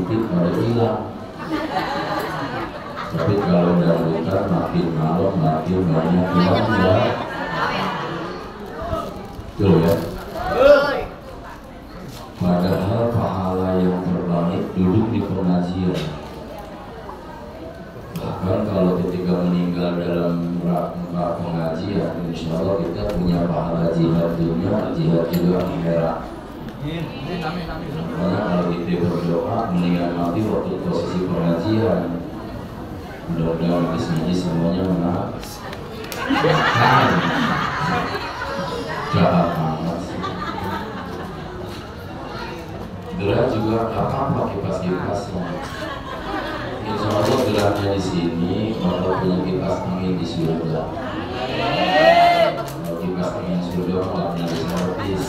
sedikit pada hilang. Tapi kalau dangdutan makin malam makin banyak hilangnya. Betul ya? Padahal pahala yang terbaik duduk di pengajian. Bahkan kalau ketika meninggal dalam rangka pengajian, insya Allah kita punya pahala jihad dunia, jihad juga akhirat. Karena kalau kita berdoa mendingan mati waktu posisi pengajian. Mudah-mudahan habis ngaji semuanya menang. Jahat amat sih. Gerak juga apa-apa kipas-kipasnya. Insya Allah geraknya di sini, bakal punya kipas angin di surga. Kalau kipas angin surga nggak pernah bisa habis.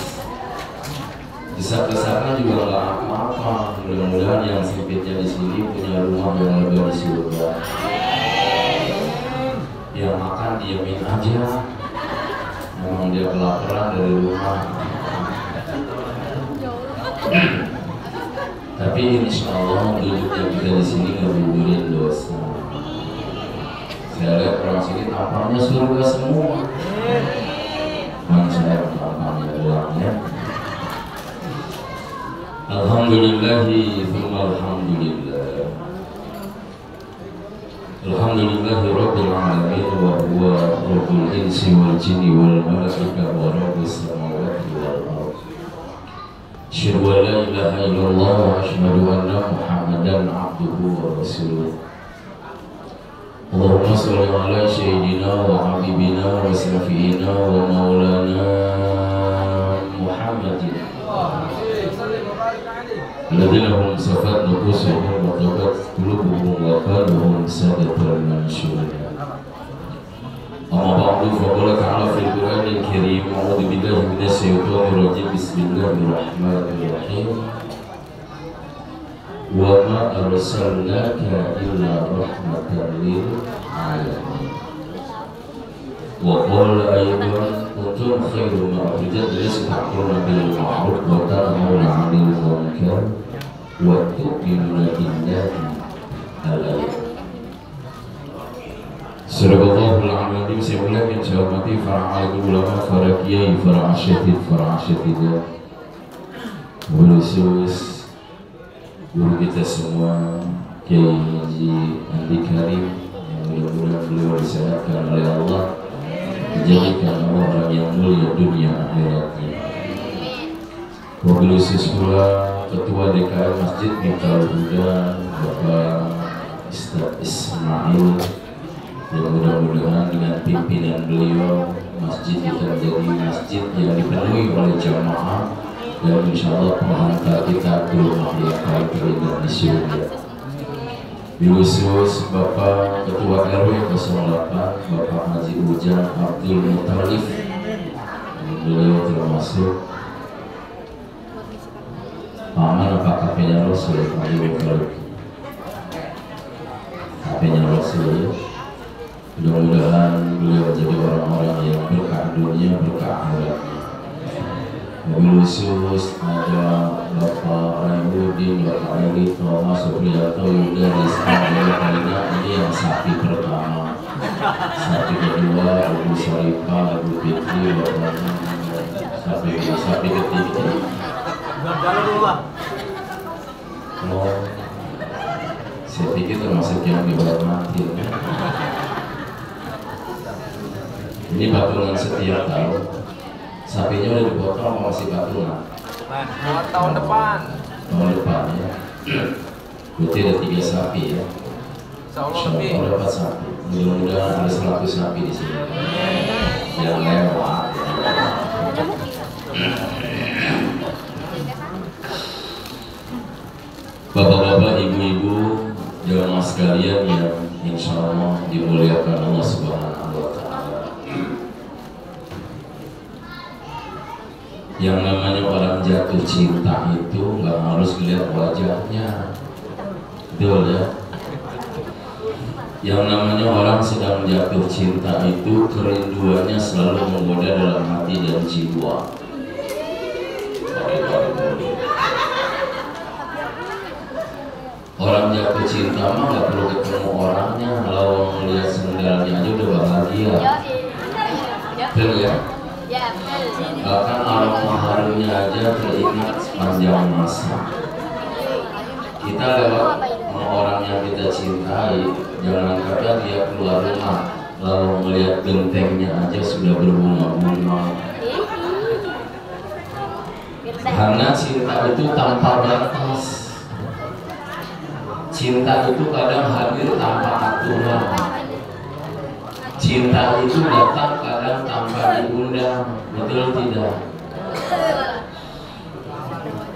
Desak-desakan juga nggak apa-apa. Mudah-mudahan yang sempitnya di sini punya rumah yang lega di surga. Yang makan diamin aja. Memang dia kelaparan dari rumah. Tapi insya Allah duduknya kita di sini ngebuburin dosa. Saya lihat orang sini tampaknya surga semua. Dan saya tampaknya ulangnya. Alhamdulillahi thumma alhamdulillah. Alhamdulillahi rabbil alamin wa huwa rabbul insi wal jinni wal malaikati wa rabbus samawati wal ardh. Asyhadu an la ilaha illallah wa asyhadu anna Muhammadan abduhu wa rasuluh. Allahumma shalli ala sayyidina wa habibina wa syafi'ina wa maulana Muhammadin الذين هم صفات نفوسهم وطبت قلوبهم وقلبهم سادة المنشورين. أما بعد فقال تعالى في القرآن الكريم أعوذ بالله من الشيطان الرجيم بسم الله الرحمن الرحيم وما أرسلناك إلا رحمة للعالمين. وقال أيضا كنتم خير ما أخرجت لتأمرون بالمعروف وتنهون عن المنكر وتؤمنون بالله الآية. Sadaqallahul azim. Saya mulia yang saya hormati para alim ulama, para kiai, para asyatid, para asyatidah, guru khusus, guru kita semua, Kiai Haji Andi Karim, yang mudah-mudahan beliau disehatkan oleh Allah, dijadikan orang yang mulia dunia akhiratnya. Wabil khusus pula Ketua DKM Masjid Miftaul Huda Bapak Ustaz Ismail, yang mudah-mudahan dengan pimpinan beliau masjid kita menjadi masjid yang dipenuhi oleh jamaah dan insya Allah penghantar kita ke rumah yang paling terindah di surga. Khusus Bapak Ketua RW 08 Bapak Haji Ujang Abdul Muttalib, beliau termasuk paman apa KP-nya Rasul Abdul Muttalib, KP-nya Rasul. Mudah-mudahan beliau jadi orang-orang yang berkah dunia, berkah akhiratnya. Mobil khusus ada Bapak Raihudin, Bapak Eri, Thomas, Supriyato, Yuda, Rizka, Dewa Kalina. Ini yang sapi pertama. Sapi kedua, Ibu Sarifah, Ibu Fitri, Bapak sapi ketiga. Oh, saya pikir termasuk yang dihormati. Ini patungan setiap tahun. Sapinya udah dipotong masih patungan. Tahun depan. Tahun depan ya. Berarti ada 3 sapi ya. Insya Allah dapat sapi. Mudah-mudahan ada 100 sapi di sini. Yang lewat. Bapak-bapak, ibu-ibu, jamaah sekalian yang insya Allah dimuliakan Allah Subhanahu wa Ta'ala. Yang namanya orang jatuh cinta itu nggak harus lihat wajahnya, betul ya. Yang namanya orang sedang jatuh cinta itu kerinduannya selalu menggoda dalam hati dan jiwa. Orang jatuh cinta mah nggak perlu ketemu orangnya, kalau melihat sendalnya aja udah bahagia. Betul ya? Bahkan aroma harumnya aja teringat sepanjang masa. Kita lewat orang yang kita cintai, jangan kata dia keluar rumah, lalu melihat gentengnya aja sudah berbunga-bunga. Karena cinta itu tanpa batas. Cinta itu kadang hadir tanpa aturan. Cinta itu datang kadang tanpa diundang. Betul tidak?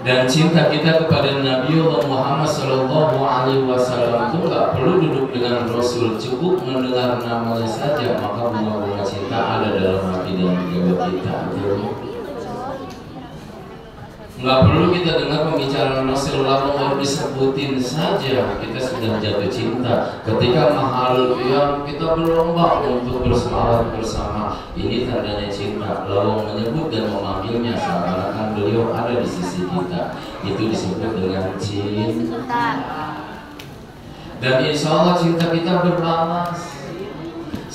Dan cinta kita kepada Nabiullah Muhammad SAW itu nggak perlu duduk dengan Rasul, cukup mendengar namanya saja maka bunga-bunga cinta ada dalam hati dan jiwa kita. Nggak perlu kita dengar pembicaraan Rasulullah mau disebutin saja kita sudah jatuh cinta. Ketika mahalul qiyam kita berlomba untuk berselawat bersama, ini tandanya cinta. Lalu menyebut dan memanggilnya seakan-akan beliau ada di sisi kita, itu disebut dengan cinta. Dan insya Allah cinta kita berbalas.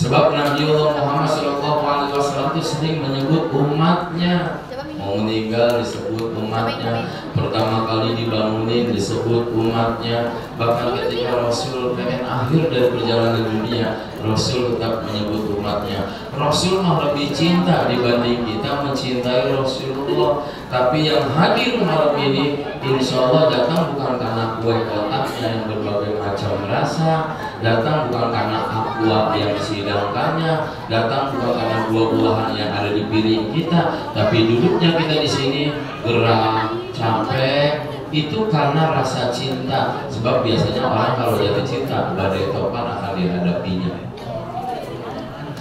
Sebab Nabiullah Muhammad SAW itu sering menyebut umatnya. Mau meninggal disebut umatnya, pertama kali dibangunin disebut umatnya. Bahkan ketika Rasul pengen akhir dari perjalanan dunia, Rasul tetap menyebut umatnya. Rasul mah lebih cinta dibanding kita mencintai Rasulullah. Tapi yang hadir malam ini insya Allah datang bukan karena kue kotaknya yang berbagai macam rasa, datang bukan karena aqua yang disidangkannya, datang bukan karena buah-buahan yang ada di piring kita, tapi duduknya kita di sini gerah, capek, itu karena rasa cinta. Sebab biasanya orang kalau jatuh cinta badai topan akan dihadapinya.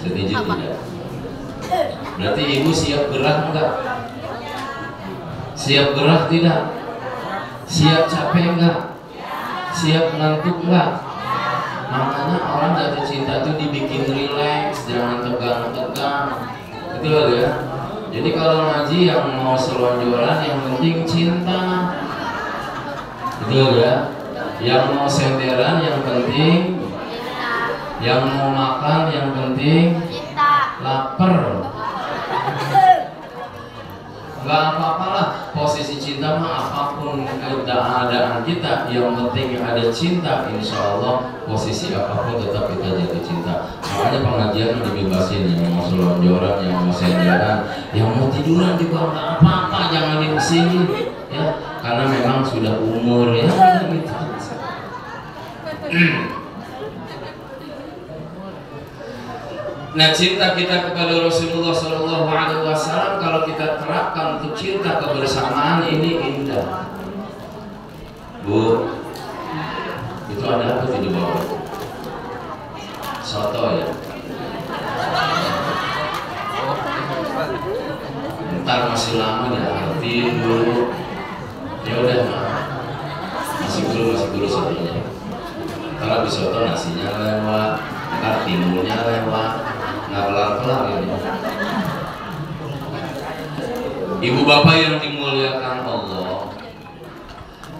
Setuju tidak? Berarti ibu siap gerah enggak? Siap gerah tidak? Siap capek enggak? Siap ngantuk enggak? Makanya orang jatuh cinta itu dibikin rileks, jangan tegang-tegang. Betul ya? Jadi kalau ngaji yang mau selonjoran yang penting cinta. Betul ya? Yang mau senderan yang penting, yang mau makan yang penting, lapar. Gak apa-apalah posisi cinta mah apapun keadaan kita, yang penting ada cinta, insya Allah posisi apapun tetap kita jatuh cinta. Makanya pengajian dibebasin, yang mau selonjoran, yang mau senderan, yang mau tiduran juga nggak apa-apa, jangan di sini ya, karena memang sudah umur ya gitu. Nah, cinta kita kepada Rasulullah SAW kalau kita terapkan untuk cinta kebersamaan ini indah. Bu, itu ada apa di bawah? Soto ya. Ntar masih lama diartiin dulu. Ya udah, masih dulu sotonya. Ntar habis soto nasinya lewat, ntar timunnya lewat. Nggak kelar-kelar ini. Ibu bapak yang dimuliakan Allah,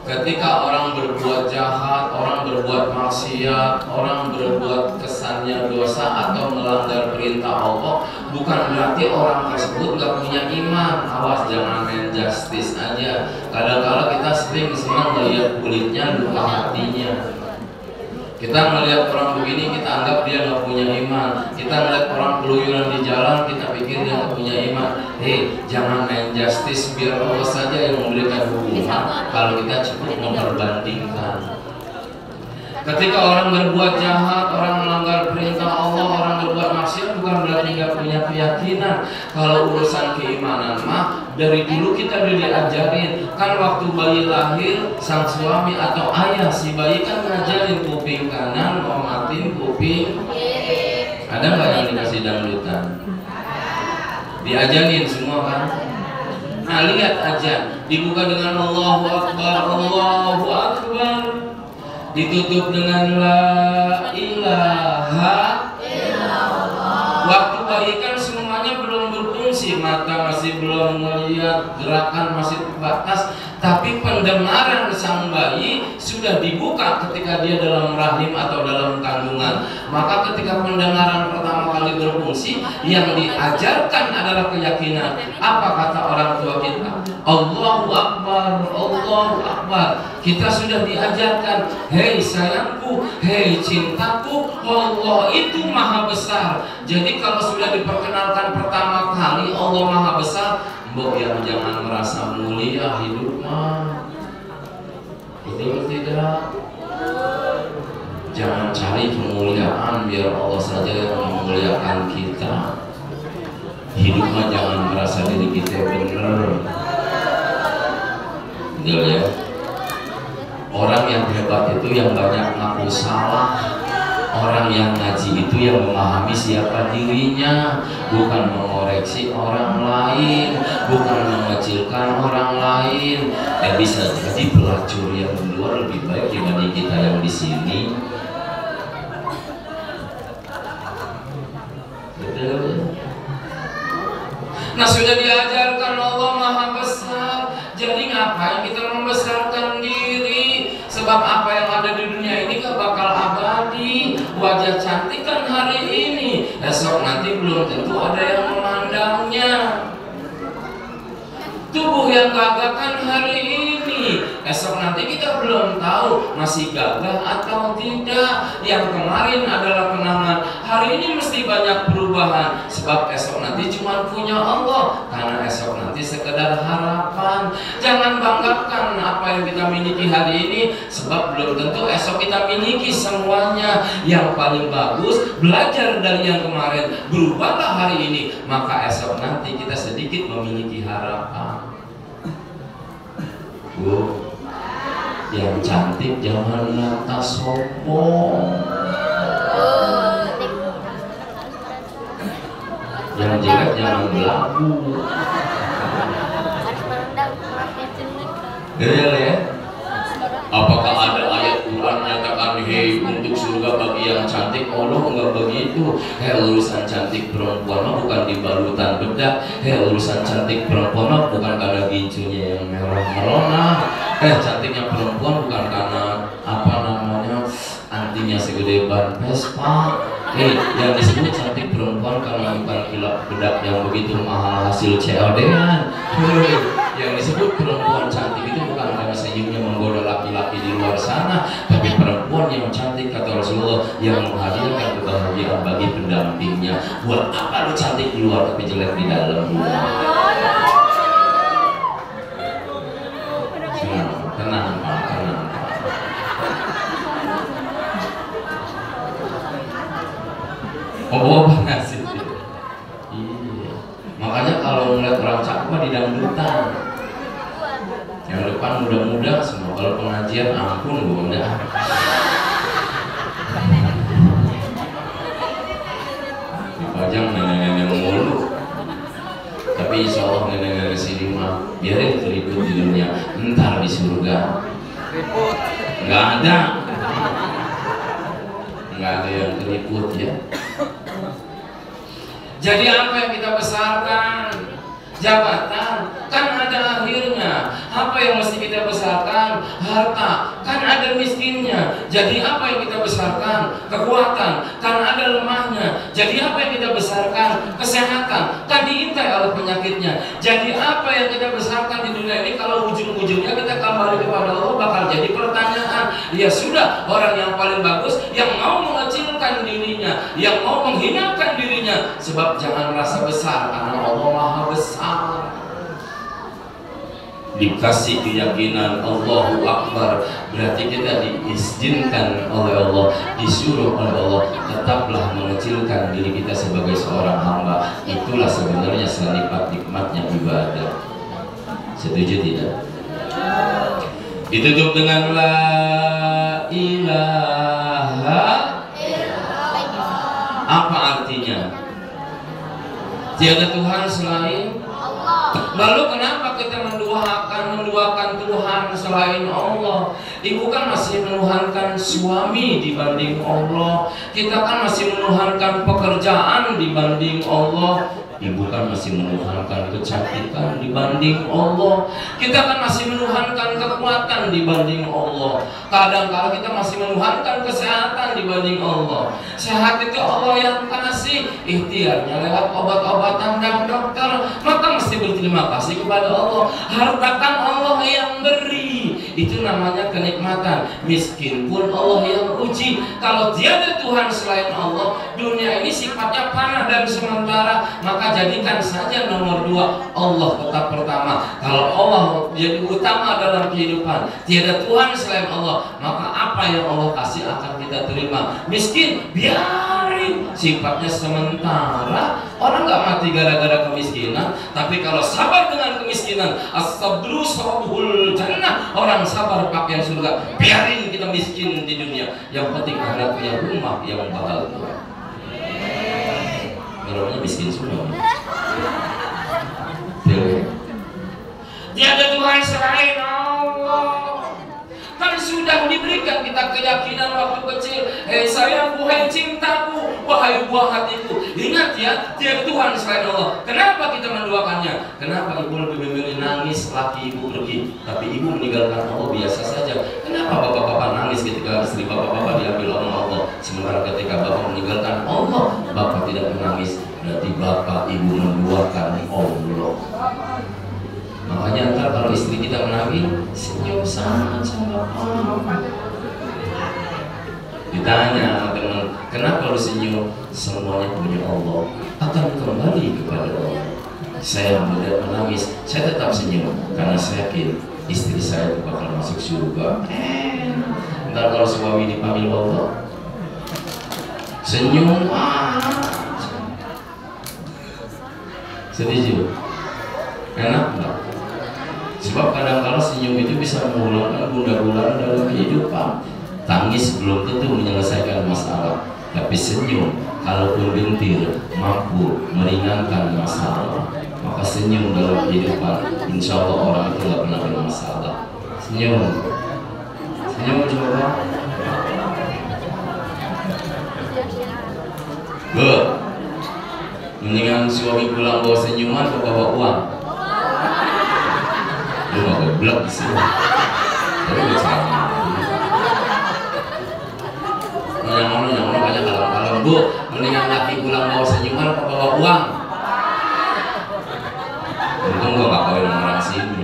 ketika orang berbuat jahat, orang berbuat maksiat, orang berbuat kesannya dosa atau melanggar perintah Allah, bukan berarti orang tersebut nggak punya iman. Awas, jangan main justice aja. Kadang-kadang kita sering senang melihat kulitnya, lupa hatinya. Kita melihat orang begini, kita anggap dia nggak punya iman. Kita melihat orang keluyuran di jalan, kita pikir dia nggak punya iman. Hei, jangan main justice, biar Allah saja yang memberikan hukuman. Kalau kita cukup memperbandingkan. Ketika orang berbuat jahat, orang melanggar perintah Allah, orang berbuat maksiat, bukan berarti nggak punya keyakinan. Kalau urusan keimanan mah dari dulu kita udah diajarin. Kan waktu bayi lahir, sang suami atau ayah si bayi kan ngajarin kuping kanan, ngomatin kuping. Ada nggak yang dikasih dangdutan? Diajarin semua kan? Nah, lihat aja, dibuka dengan Allahu Akbar, Allahu Akbar. Ditutup dengan la ilaha illallah. Waktu bayi kan semuanya belum berfungsi, mata masih belum melihat, gerakan masih terbatas. tapi pendengaran sang bayi sudah dibuka ketika dia dalam rahim atau dalam kandungan. Maka ketika pendengaran pertama kali berfungsi, yang diajarkan adalah keyakinan. Apa kata orang tua kita? Allahu Akbar, Allahu Akbar. Kita sudah diajarkan, hei sayangku, hei cintaku, Allah itu maha besar. Jadi kalau sudah diperkenalkan pertama kali Allah maha besar, mbok yang jangan merasa mulia hidup mah. Betul tidak? Jangan cari kemuliaan, biar Allah saja yang memuliakan kita. Hidup mah jangan merasa diri kita benar. Betul ya? Orang yang hebat itu yang banyak ngaku salah. Orang yang ngaji itu yang memahami siapa dirinya, bukan mengoreksi orang lain, bukan mengecilkan orang lain. Bisa jadi pelacur yang di luar lebih baik dibanding kita yang di sini. Betul. Nah, sudah diajarkan Allah maha besar. Jadi ngapain kita membesarkan diri? Sebab apa yang ada di dunia ini gak bakal abadi. Wajah cantik kan hari ini, esok nanti belum tentu ada yang memandangnya. Tubuh yang gagah kan hari ini, esok nanti kita belum tahu masih gagah atau tidak. Yang kemarin adalah kenangan, hari ini mesti banyak perubahan. Sebab esok nanti cuma punya Allah, karena esok nanti sekedar harapan. Jangan banggakan apa yang kita miliki hari ini, sebab belum tentu esok kita miliki semuanya. Yang paling bagus, belajar dari yang kemarin, berubahlah hari ini, maka esok nanti kita sedikit memiliki harapan. Bu, yang cantik jangan nata sombong, yang jelek jangan belagu. Ya. Apakah ada ayat Quran menyatakan hei untuk surga bagi yang cantik? Allah enggak begitu. Urusan cantik perempuan mah bukan di balutan bedak. Urusan cantik perempuan mah bukan karena gincunya yang merah merona. Cantiknya perempuan bukan karena apa namanya antinya segede ban Vespa. Yang disebut cantik perempuan karena bukan kilap bedak yang begitu mahal hasil COD-an. Yang disebut perempuan cantik itu bukan karena senyumnya menggoda laki-laki di luar sana, tapi perempuan yang cantik kata Rasulullah yang menghadirkan kebahagiaan bagi pendampingnya. Buat apa lu cantik di luar tapi jelek di dalam? Tenang Pak. Oh, ngasih. Iya. Makanya kalau ngeliat orang cakep mah didangdutan. Yang depan muda-muda semua, kalau pengajian ampun bunda. Dipajang nenek-nenek mulu. Tapi insya Allah nenek-nenek sini mah biarin keriput di dunia, ntar di surga. Keriput. Nggak ada yang keriput ya. Jadi apa yang kita besarkan? Jabatan kan ada akhirnya. Apa yang mesti kita besarkan? Harta kan ada miskinnya. Jadi apa yang kita besarkan? Kekuatan kan ada lemahnya. Jadi apa yang kita besarkan? Kesehatan kan diintai oleh penyakitnya. Jadi apa yang kita besarkan di dunia ini kalau ujung-ujungnya kita kembali kepada Allah bakal jadi pertanyaan. Ya sudah, orang yang paling bagus yang mau mengecilkan dirinya, yang mau menghinakan dirinya. Sebab jangan merasa besar karena Allah maha besar. Dikasih keyakinan Allahu Akbar, berarti kita diizinkan oleh Allah, disuruh oleh Allah, tetaplah mengecilkan diri kita sebagai seorang hamba. Itulah sebenarnya senikmat-nikmatnya ibadah. Setuju tidak? Ditutup dengan la ilaha. Apa artinya? Tiada Tuhan selain Allah. Lalu kenapa kita menduakan Tuhan selain Allah? Ibu kan masih menuhankan suami dibanding Allah. Kita kan masih menuhankan pekerjaan dibanding Allah. Ibu kan masih menuhankan kecantikan dibanding Allah. Kita kan masih menuhankan kekuatan dibanding Allah. Kadang-kadang kita masih menuhankan kesehatan dibanding Allah. Sehat itu Allah yang kasih, ikhtiarnya lewat obat-obatan dan dokter. Maka mesti berterima kasih kepada Allah. Harta kan Allah yang beri. Itu namanya kenikmatan. Miskin pun Allah yang uji. Kalau tiada Tuhan selain Allah, dunia ini sifatnya panah dan sementara. Maka jadikan saja nomor 2 Allah tetap pertama. Kalau Allah jadi utama dalam kehidupan, tiada Tuhan selain Allah, maka apa yang Allah kasih akan kita terima. Miskin, biarin, sifatnya sementara. Orang nggak mati gara-gara kemiskinan, tapi kalau sabar dengan kemiskinan, as-sabru sabul jannah, orang sabar pakai surga. Biarin kita miskin di dunia, yang penting ada punya rumah yang bahagia. Namanya miskin semua. Tiada Tuhan selain Allah. Kan sudah diberikan kita keyakinan waktu kecil. Sayangku, hai cintaku, wahai buah hatiku. Ingat ya, tiada Tuhan selain Allah. Kenapa kita mendoakannya? Kenapa ibu lebih memilih nangis laki ibu pergi, tapi ibu meninggalkan Allah biasa saja? Kenapa bapak-bapak nangis ketika istri bapak-bapak diambil oleh Allah, sementara ketika bapak meninggalkan Allah, bapak tidak menangis? Berarti bapak ibu menduakan Allah. Makanya ntar kalau istri kita menangis, senyum sama bapak. Ditanya teman, kenapa lu senyum? Semuanya punya Allah, akan kembali kepada Allah. Saya tidak menangis, saya tetap senyum karena saya yakin istri saya bakal masuk surga. Ntar kalau suami dipanggil Allah, senyum. Setuju? Enak enggak? Sebab kadang-kadang senyum itu bisa menghilangkan gundah-gulana dalam kehidupan. Tangis belum tentu menyelesaikan masalah, tapi senyum kalaupun bintir mampu meringankan masalah. Maka senyum dalam kehidupan, insya Allah orang itu tidak pernah bermasalah. Senyum, senyum coba. Mendingan suami pulang bawa senyuman atau bawa uang? Lu gak goblok sih. Tapi bicara yang mana banyak kalau bu, mendingan laki pulang bawa senyuman atau bawa uang? Untung gua gak kawin sama orang sini.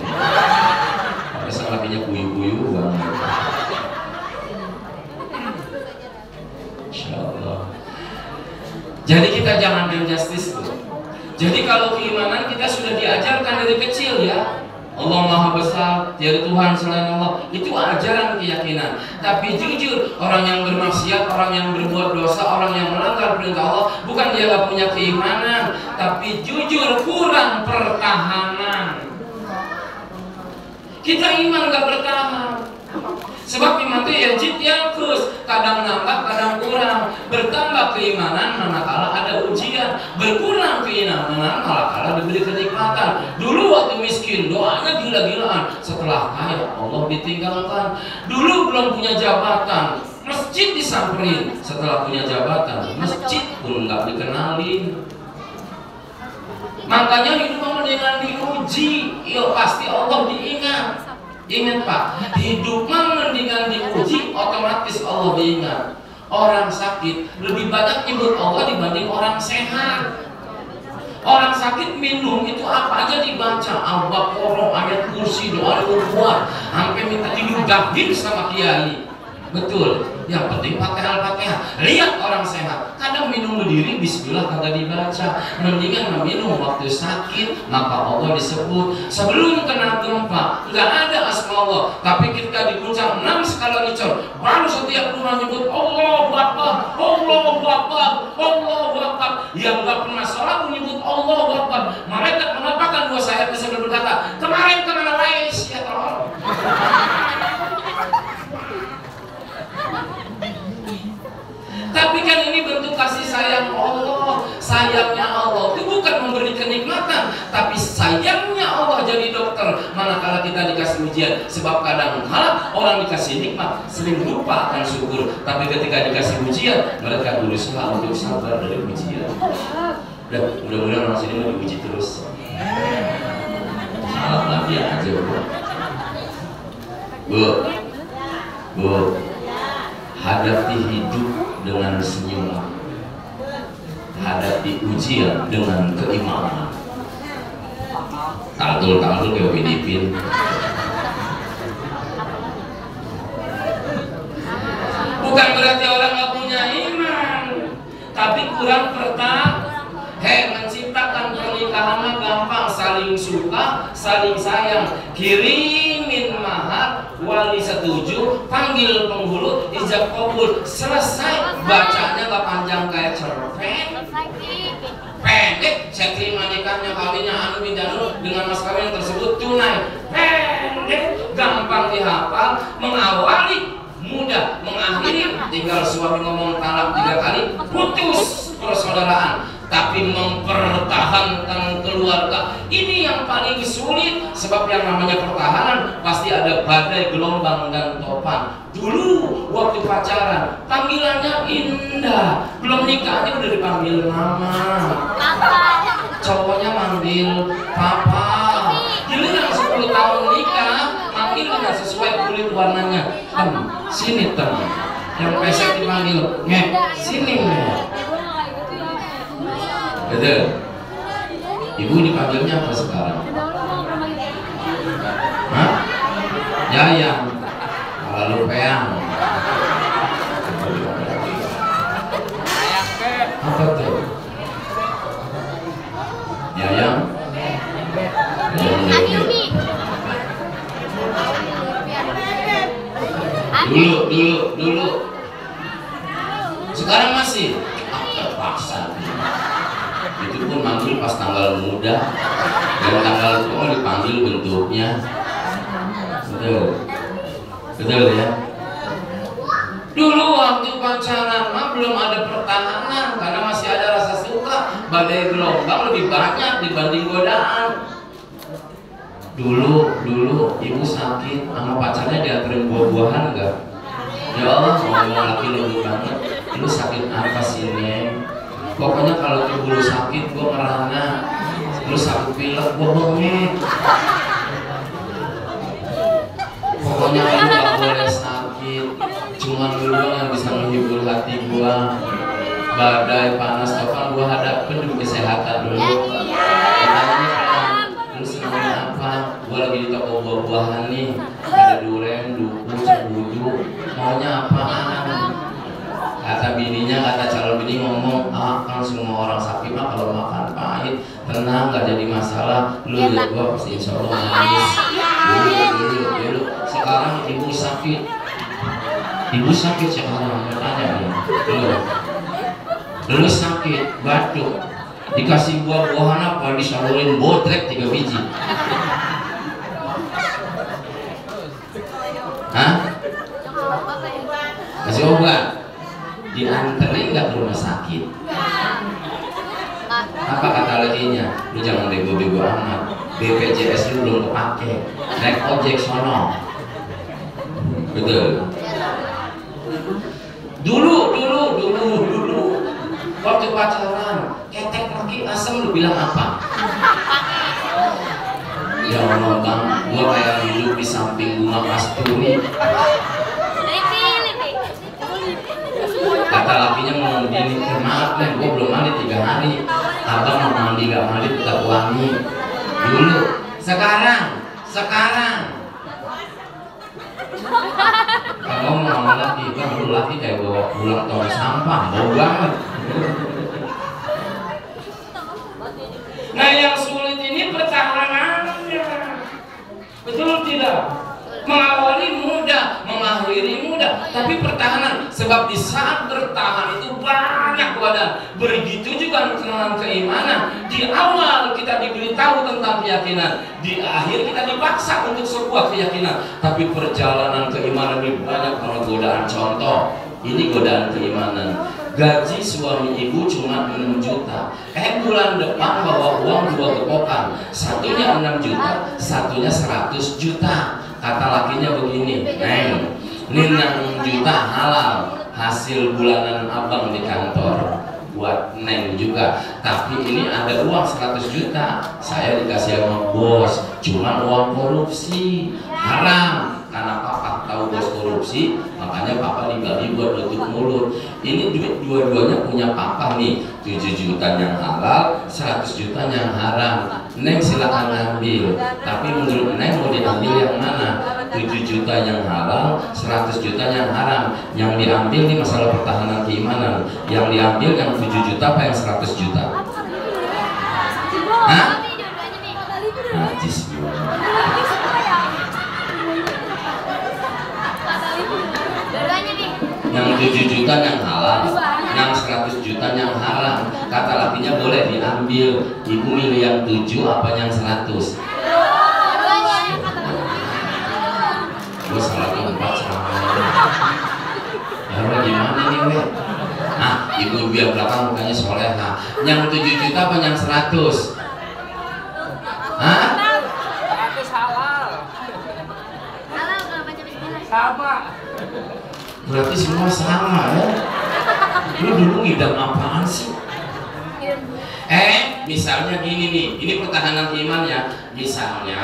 Biasa lakinya kuyu-kuyu banget. Insya Allah. Jadi kita jangan main justice tuh. Jadi kalau keimanan kita sudah diajarkan dari kecil ya, Allah Maha Besar, tiada Tuhan selain Allah. Itu ajaran keyakinan. Tapi jujur, orang yang bermaksiat, orang yang berbuat dosa, orang yang melanggar perintah Allah, bukan dia gak punya keimanan, tapi jujur kurang pertahanan. Kita iman gak bertahan. Sebab iman itu ya jid yang terus, kadang nambah, kadang kurang. Bertambah keimanan manakala ada ujian, berkurang keimanan manakala diberi kenikmatan. Dulu waktu miskin doanya gila-gilaan, setelah kaya Allah ditinggalkan. Dulu belum punya jabatan, masjid disamperin. Setelah punya jabatan, masjid pun nggak dikenalin. Makanya hidup mendingan diuji, ya pasti Allah diingat. Ingat Pak, hidup mendingan diuji, otomatis Allah diingat. Orang sakit lebih banyak nyebut Allah dibanding orang sehat. Orang sakit minum itu apa aja dibaca, Al-Baqarah, ayat kursi, doa kuat, sampai minta diludahin sama kiai. Betul, yang penting pakai Al-Fatihah. Lihat orang sehat, kadang minum berdiri bismillah kagak dibaca. Mendingan meminum waktu sakit, maka Allah disebut. Sebelum kena gempa nggak ada asma Allah, tapi ketika diguncang 6 skala Richter, baru setiap rumah nyebut Allahu Akbar, Allahu Akbar, Allahu Akbar. Yang nggak pernah sholat menyebut Allahu Akbar. Malaikat mengatakan 2 sayap sambil berkata, kemarin kemana wais ya tolong. Tapi kan ini bentuk kasih sayang Allah. Sayangnya Allah itu bukan memberi kenikmatan, tapi sayangnya Allah jadi dokter manakala kita dikasih ujian. Sebab kadang-kadang orang dikasih nikmat sering lupa akan syukur, tapi ketika dikasih ujian mereka berusaha untuk sabar dari ujian. Udah, mudah-mudahan orang sini mau dipuji terus. Salah lagi aja Bu, hadapi hidup dengan senyuman, hadapi ujian dengan keimanan. Taltul kayak Filipin. Bukan berarti orang nggak punya iman, tapi kurang menciptakan pernikahan gampang, saling suka, saling sayang, kirimin mahar, wali setuju, panggil penghulu, ijab kabul, selesai. Bacanya nggak panjang kayak cerpen, pendek. Saya terima nikahnya, kawinnya anu bidanu dengan mas kawin tersebut tunai, pendek, gampang dihafal, mengawali mudah, mengakhiri tinggal suami ngomong talak 3 kali, putus persaudaraan. Tapi mempertahankan keluarga ini yang paling sulit, sebab yang namanya pertahanan pasti ada badai, gelombang, dan topan. Dulu waktu pacaran panggilannya indah, belum nikah aja udah dipanggil mama, cowoknya manggil papa. Giliran 10 tahun nikah manggilnya sesuai kulit warnanya. Sini teman, yang pesek dipanggil sini betul. Ibu dipanggilnya apa sekarang? Hah? Yayang, lalu peang. Apa tuh? Yayang. Dulu. Sekarang masih terpaksa. Itu pun manggil pas tanggal muda dan tanggal tua dipanggil bentuknya. Betul ya. Dulu waktu pacaran mah belum ada pertahanan karena masih ada rasa suka, badai gelombang lebih banyak dibanding godaan. Dulu ibu sakit sama pacarnya dianterin buah-buahan enggak? Ya Allah, ngomong laki lebih banget. Lu sakit apa sih Neng? Pokoknya kalau ibu lu sakit, gua ngerana. Lu sakit pilek, gua bengek. Pokoknya lu gak boleh sakit. Cuman lu yang bisa menghibur hati gua. Badai, panas, topan gua hadapin demi kesehatan dulu. Lu senangnya apa? Gua lagi di toko buah-buahan nih. Ada duren, duku, cebudu. Maunya apaan? Kata bininya, kata calon bini ngomong, kan semua orang sakit mah kalau makan pahit, tenang, gak jadi masalah. Lu lihat gua pasti insya Allah nangis. Dulu. Sekarang ibu sakit. Ibu sakit sekarang, bertanya nih. Lu sakit, batuk. Dikasih buah-buahan apa? Disalurin botrek 3 biji. Hah? Kasih obat. Dianterin nggak ke rumah sakit? Apa kata lakinya? Lu jangan bego-bego amat. BPJS lu belum kepake. Naik ojek sono. Betul. Dulu. Waktu pacaran, ketek lagi asem lu bilang apa? Ya Allah bang, gua kayak hidup di samping bunga kasturi. Kata lakinya ngomong gini, maaf Len, gue belum mandi 3 hari. Abang mau mandi gak mandi tetap wangi. Dulu, sekarang. Kalau mau laki, bang lu laki kayak bawa pulang tong sampah, bau banget. Nah yang sulit ini pertahanannya, betul tidak? Mengawali mudah, mengakhiri mudah, tapi pertahanan. Sebab di saat bertahan itu banyak godaan. Begitu juga dengan keimanan. Di awal kita diberitahu tentang keyakinan, di akhir kita dipaksa untuk sebuah keyakinan. Tapi perjalanan keimanan ini banyak banget godaan. Contoh, ini godaan keimanan. Gaji suami ibu cuma 6 juta. Bulan depan bawa uang 2 kepokan. Satunya 6 juta, satunya 100 juta. Kata lakinya begini, Neng, ini 6 juta halal hasil bulanan abang di kantor. Buat Neng juga. Tapi ini ada uang 100 juta, saya dikasih sama bos, cuma uang korupsi, haram. Karena papa tahu bos korupsi, makanya papa dibagi buat nutup mulut. Ini duit dua-duanya punya papa nih, 7 juta yang halal, 100 juta yang haram. Neng silakan ambil, tapi menurut Neng mau diambil yang mana? 7 juta yang halal, 100 juta yang haram. Yang diambil nih masalah pertahanan keimanan. Yang diambil yang 7 juta apa yang 100 juta? Hah? Najis. Yang 7 juta yang halal, yang 100 juta yang haram. Kata lakinya boleh diambil. Ibu milih yang 7 apa yang 100? Gue salah tempat sama. Ya gimana nih weh? Nah, ibu yang belakang mukanya soleha. Yang 7 juta apa yang 100? Hah? 100 halal. Halal kenapa jadi Sama. Berarti semua sama ya? Lu dulu ngidam apaan sih? Misalnya gini nih, ini pertahanan iman ya. Misalnya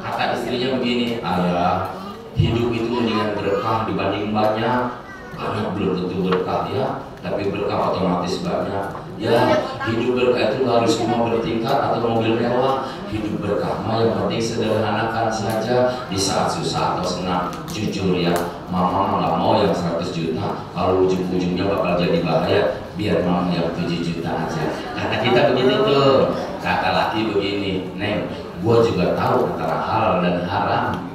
kata istrinya begini, ayah, hidup itu mendingan berkah dibanding banyak. Banyak belum tentu berkah ya, tapi berkah otomatis banyak. Ya, hidup berkah itu harus rumah bertingkat atau mobil mewah. Hidup berkah mah yang penting sederhanakan saja. Di saat susah atau senang, jujur ya, mama nggak mau yang 100 juta. Kalau ujung-ujungnya bakal jadi bahaya, biar mama yang 7 juta aja. Kata kita begitu tuh. Kata laki begini, Neng, gua juga tahu antara halal dan haram.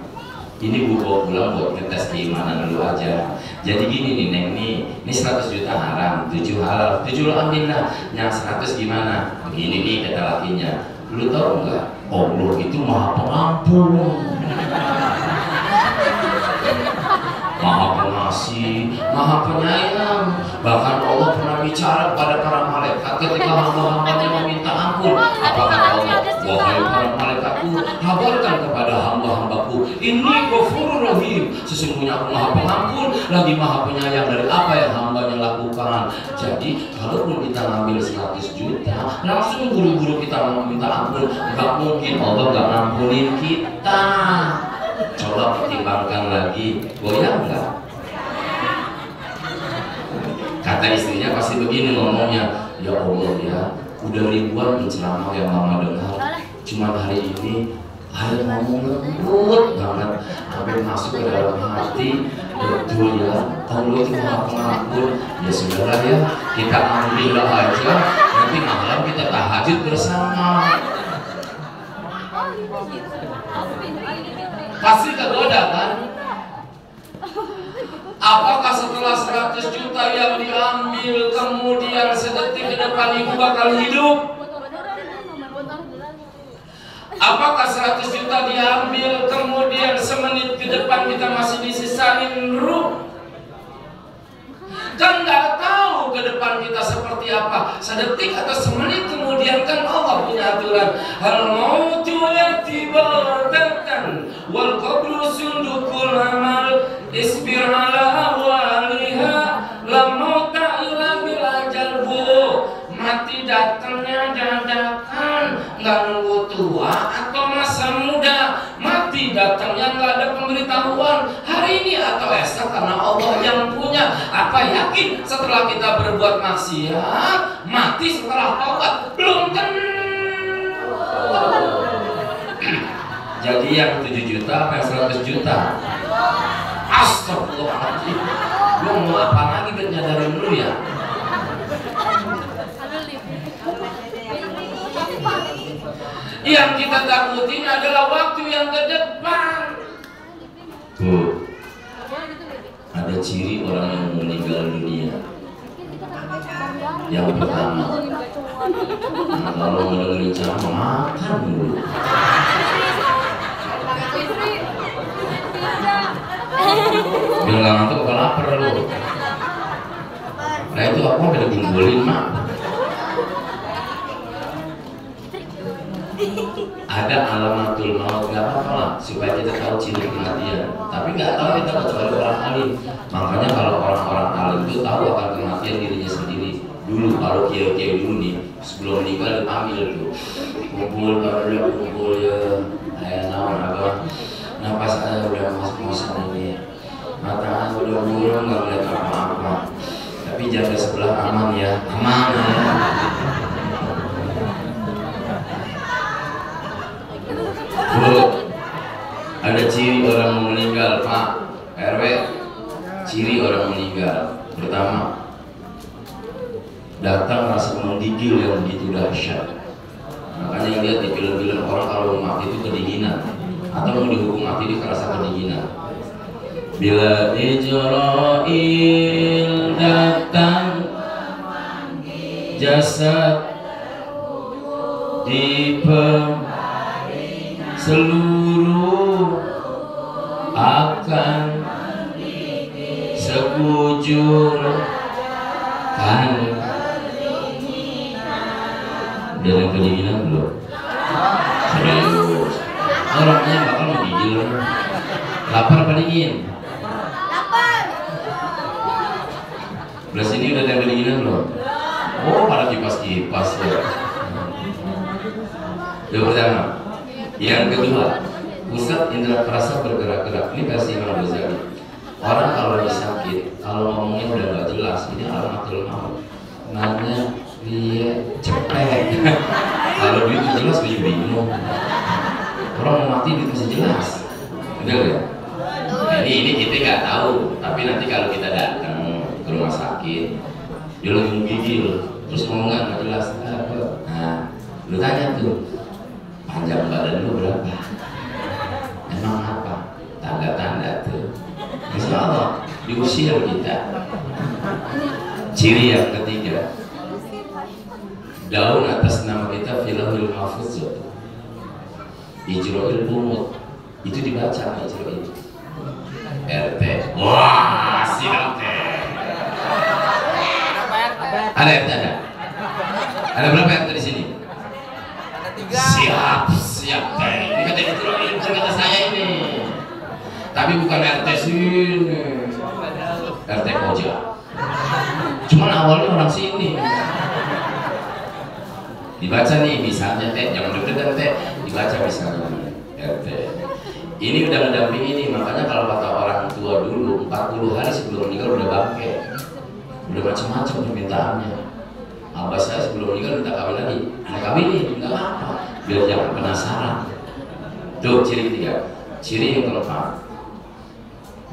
Ini gue bawa pulang buat ngetes keimanan dulu aja. Jadi gini nih Neng, ini 100 juta haram, 7 halal, 7 lo ambil lah. Yang 100 gimana? Begini nih kata lakinya. Lu tau nggak? Allah itu maha pengampun, maha pengasih, maha penyayang. Bahkan Allah pernah bicara kepada para malaikat ketika hamba-hambanya meminta ampun. Apa kata Allah? Wahai para malaikatku, kabarkan kepada hamba-hambaku, ini Ghafurur Rahim, sesungguhnya aku maha pengampun lagi maha penyayang dari apa yang hambanya lakukan. Jadi kalaupun kita ngambil 100 juta langsung buru-buru kita mau minta ampun, gak mungkin Allah gak ngampunin kita. Coba pertimbangkan lagi, goyang nggak? Kata istrinya pasti begini ngomongnya, ya Allah ya, udah ribuan penceramah yang mama dengar, cuma hari ini ada ngomong lembut banget sampai masuk ke dalam hati. Betul ya, Allah itu maha pengampun. Ya saudara ya, kita ambil aja, nanti malam kita tahajud bersama. Pasti kegoda kan? Apakah setelah 100 juta yang diambil kemudian sedetik ke depan ibu bakal hidup? Apakah 100 juta diambil kemudian semenit ke depan kita masih disisain ruh? Kan nggak tahu ke depan kita seperti apa. Sedetik atau semenit kemudian kan Allah punya aturan. Hal mautu yati baghtatan wal qabru sundukul amal isbir ala waliha la mauta illa bil ajal. Bu, mati datangnya dadakan, nggak nunggu tua atau masa muda. Mati datangnya nggak ada pemberitahuan hari ini atau esok, karena Allah yang punya. Apa yakin setelah kita berbuat maksiat mati setelah taubat? Belum tentu. Jadi yang 7 juta apa yang 100 juta? Astagfirullahaladzim. Lu mau apa lagi biar nyadarin dulu ya? Yang kita takutin adalah waktu yang ke depan. Tuh, ada ciri orang yang meninggal dunia. Yang pertama, kalau mendengarin ceramah makan dulu. Bilang ngantuk kepala lapar lu. Nah itu aku udah kumpulin mak. Ada alamatul maut, nggak apa-apa lah supaya kita tahu ciri kematian. Tapi nggak tahu kita kecuali orang alim. Makanya kalau orang-orang alim itu tahu akan kematian dirinya sendiri. Dulu kalau kiai-kiai dulu nih sebelum meninggal dipanggil tuh kumpul, kalau kumpul ya kayak naon apa, napas saya udah ngos-ngosan ini, mata saya udah burung nggak melihat apa-apa, tapi jaga sebelah aman ya, aman ya. Bu, ada ciri orang meninggal Pak RW, ciri orang meninggal pertama datang rasa menggigil yang begitu dahsyat. Makanya lihat di film-film orang kalau mati itu kedinginan atau mau dihukum mati dia kerasa kedinginan. Bila Israel datang jasad di seluruh akan sekujur kan. Udah ada kedinginan belum? Serius? Orangnya bakal menggigil. Lapar apa dingin? Lapar. Belah sini udah ada kedinginan belum? Oh, pada kipas-kipas ya. Yang pertama. Yang kedua, pusat indera perasa bergerak-gerak. Ini versi Imam Ghazali. Orang kalau lagi sakit, kalau ngomongnya udah nggak jelas, ini alamatul maut. Nanya dia cepet. Kalau duit jelas gue bingung. Orang mau mati duit masih jelas, betul ya? Nah, ini kita nggak tahu. Tapi nanti kalau kita datang ke rumah sakit, dia lagi menggigil, terus ngomongnya nggak jelas. Nah, lu tanya tuh, panjang badan lu berapa? Emang apa? Tanda-tanda tuh. Insya Allah diusir kita. Ciri yang ketiga, daun atas nama kita filahul mahfuz Ijro'il Umut itu dibaca Ijro'il RT. Wah, siap teh. Ada RT ada? Ada berapa RT di sini? Siap, siap teh. Ini kata Ijro'il, bukan kata saya ini. Tapi bukan RT sini, RT Koja. Cuman awalnya orang sini. Dibaca nih misalnya teh, jangan deg-degan teh, dibaca misalnya RT. Ini udah mendampingi nih, makanya kalau kata orang tua dulu 40 hari sebelum meninggal udah bangke, udah macam-macam permintaannya. Abah saya sebelum meninggal minta kawin lagi, kawin nih, nggak apa-apa, biar jangan penasaran. Tuh ciri ketiga. Ciri yang keempat,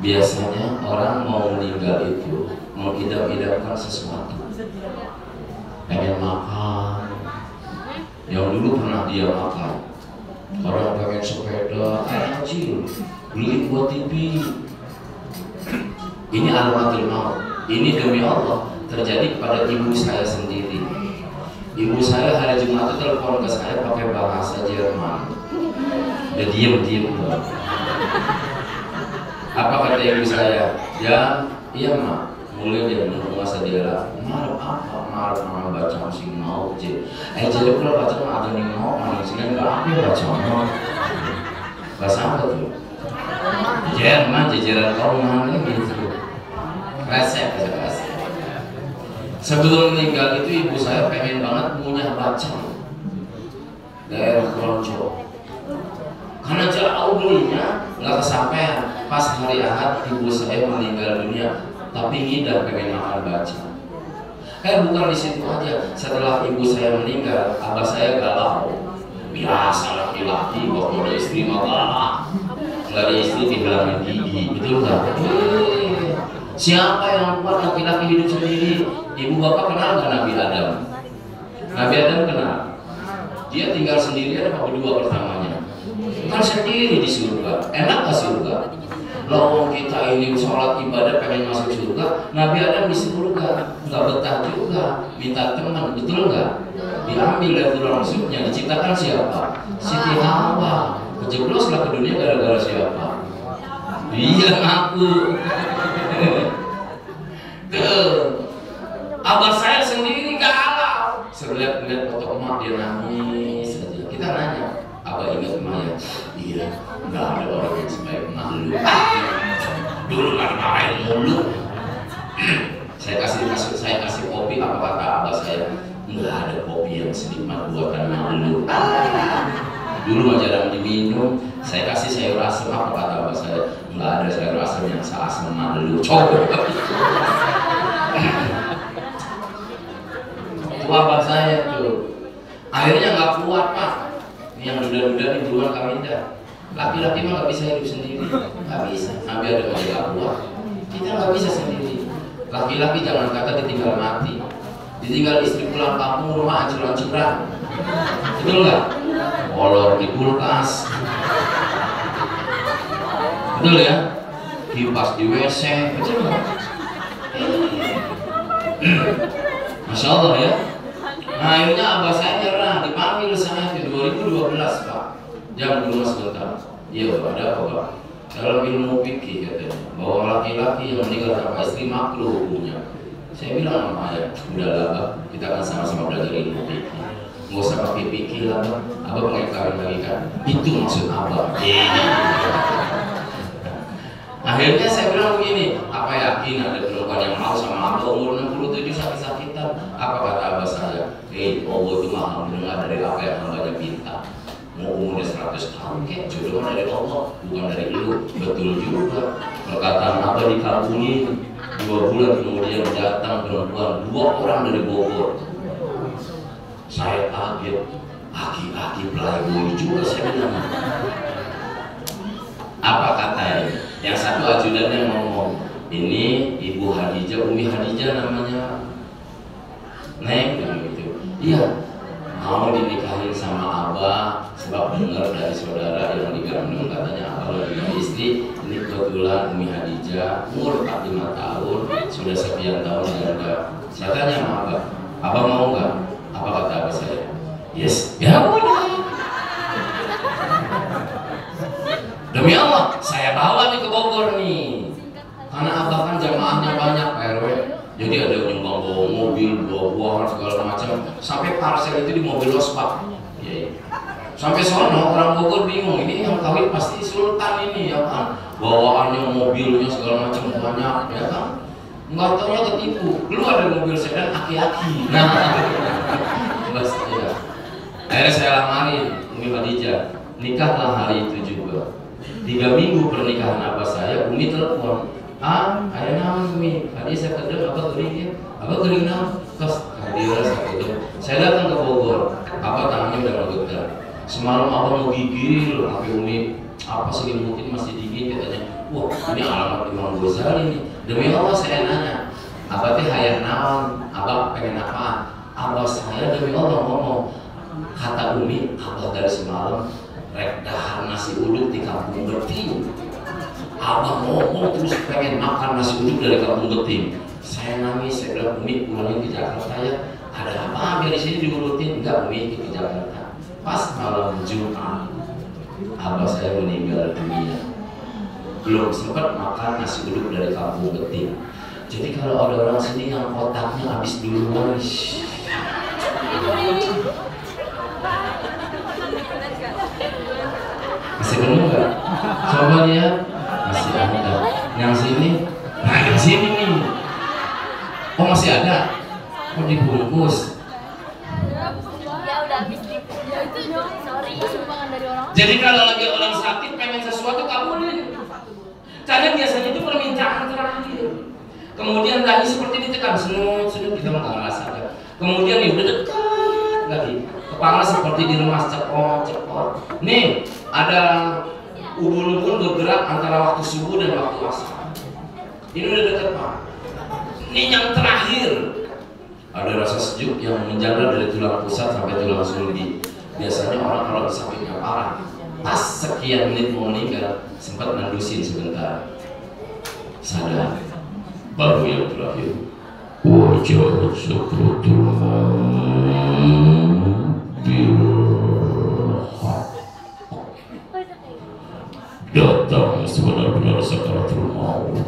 biasanya orang mau meninggal itu mengidam-idamkan sesuatu, pengen makan yang dulu pernah dia makan, orang pengen sepeda kecil, beli buat TV. Ini alamatul maut. Ini demi Allah terjadi kepada ibu saya sendiri. Ibu saya hari Jumat itu telepon ke saya pakai bahasa Jerman. Udah diem. Apa kata ibu saya? Ya, iya mak. Mulai dia menunggu masa dia lah. Marah apa? Marah mama baca musik mau je. Jadi kalau baca mah ada nih mau mana sih nggak apa baca mau. Bahasa apa tuh? Jerman, jajaran kaum mana gitu. Resep. Sebelum meninggal itu ibu saya pengen banget punya baca daerah Kronco. Karena jauh belinya nggak kesampaian. Pas hari Ahad ibu saya meninggal dunia, tapi ngidam pengen makan baca. Bukan di situ aja. Setelah ibu saya meninggal, abah saya galau. Biasa laki-laki kok mau ada istri mah galak. Nggak ada istri kehilangan gigi, betul nggak? Siapa yang kuat laki-laki hidup sendiri? Ibu bapak kenal nggak Nabi Adam? Nabi Adam kenal. Dia tinggal sendirian apa berdua pertamanya? Kan sendiri di surga. Enak nggak surga? Lawang kita ini sholat ibadah pengen masuk surga, Nabi Adam di surga nggak betah juga, minta teman, betul nggak? Diambil dari tulang rusuknya, diciptakan siapa? Siti Hawa. Kejebloslah ke dunia gara-gara siapa? Dia ngaku. Tuh, abah saya sendiri galau. Saya lihat foto emak dia nangis saja. Kita nanya, abah ingat emak ya? Iya, nggak ada orang yang sebaik emak lu. Dulu nggak dimarahin mulu. Saya kasih kopi, apa kata abah saya? Nggak ada kopi yang senikmat buatan dulu. Dulu mah jarang diminum. Saya kasih sayur asem, apa kata abah saya? Nggak ada sayur asem yang seasem dulu. Coba. Itu abah saya tuh. Akhirnya nggak kuat pak. Ini yang duda-duda nih buruan kawin dah. Laki-laki mah nggak bisa hidup sendiri, nggak bisa. Nabi ada masih nggak kuat. Kita nggak bisa sendiri. Laki-laki jangan kata ditinggal mati, ditinggal istri pulang kampung, rumah hancur-hancuran. Betul nggak? Kolor di kulkas. Betul ya? Kipas di WC. Betul nggak? Masya Allah ya. Nah akhirnya abah saya nyerah, dipanggil saya di 2012 pak. Jam dulu sebentar. Iya ada apa pak? Dalam ilmu fikih katanya bahwa laki-laki yang meninggal tanpa istri makruh hukumnya. Saya bilang sama ayah, udahlah Abah, kita akan sama-sama belajar ilmu fikih. Nggak usah pakai fikih lah, Abah pengen kawin lagi kan? Itu maksud Abah. Akhirnya saya bilang begini, apa yakin ada perempuan yang mau sama Abah umur 67 sakit-sakitan? Apa kata Abah saya? Allah itu maha mendengar dari apa yang hambanya minta. Mau umurnya 100 tahun kek, jodoh dari Allah, bukan dari lu. Betul juga. Perkataan apa dikabulin. 2 bulan kemudian datang perempuan, 2 orang dari Bogor. Saya kaget, aki-aki playboy juga saya bilang. Apa katanya? Yang satu ajudannya ngomong, ini Ibu Hadijah, Umi Hadijah namanya. Neng, gitu. Iya, mau dinikahin sama Abah. Sebab dengar dari saudara yang di Bandung katanya Abah lagi punya istri. Ini kebetulan Umi Hadijah umur 45 tahun, sudah sekian tahun janda. Saya tanya sama Abah mau nggak? Apa kata Abah saya? Yes, ya boleh. Demi Allah, saya bawa nih ke Bogor nih. Karena Abah kan jamaahnya banyak RW. Jadi ada yang nyumbang bawa mobil, buah-buahan segala macam. Sampai parcel itu di mobil losbak. Sampai sono orang Bogor bingung, ini yang kawin pasti sultan ini ya kan, bawaannya mobilnya segala macam banyak ya kan, nggak taunya ketipu, lu ada mobil sedan aki-aki. Nah bas ya. Akhirnya saya lamarin Umi Hadijah, nikahlah hari itu juga. 3 minggu pernikahan abah saya, Umi telepon, ayah naon Umi, tadi saya kedeng abah kering ya, abah kering naon, terus hadir saya datang ke Bogor, abah tangannya udah ngegetar. Semalam abang mau gigil, tapi Umi apa sih mungkin masih dingin katanya. Wah ini alamat Imam Ghazali nih. Demi Allah saya nanya, abah teh hayang naon, abah pengen apa? Abah saya demi Allah ngomong, kata Umi, abah dari semalam rek dahar nasi uduk di kampung Beting. Abah ngomong terus pengen makan nasi uduk dari kampung Beting. Saya nangis, saya bilang Umi pulangin ke Jakarta ya. Ada apa biar di sini diurutin? Enggak Umi ke Jakarta. Pas malam Jumat, abah saya meninggal dunia. Belum sempat makan nasi uduk dari kampung Beting. Jadi kalau ada orang sini yang otaknya habis duluan, masih belum nggak? Coba lihat, masih ada. Yang sini, nah yang sini nih. Oh masih ada? Oh dibungkus. Jadi kalau lagi orang sakit pengen sesuatu kabulin. Karena biasanya itu permintaan terakhir. Kemudian lagi seperti ditekan senut kita mah nggak ngerasa. Kemudian nih udah dekat lagi. Kepala seperti diremas cepot. Nih ada ubun-ubun bergerak antara waktu subuh dan waktu asar. Ini udah dekat pak. Ini yang terakhir. Ada rasa sejuk yang menjalar dari tulang pusat sampai tulang sulbi. Biasanya orang kalau sakitnya parah, pas sekian menit mau meninggal, sempat nandusin sebentar, sadar, baru yang terakhir. Wajah sekrutul datang sebenar-benar sakaratul maut.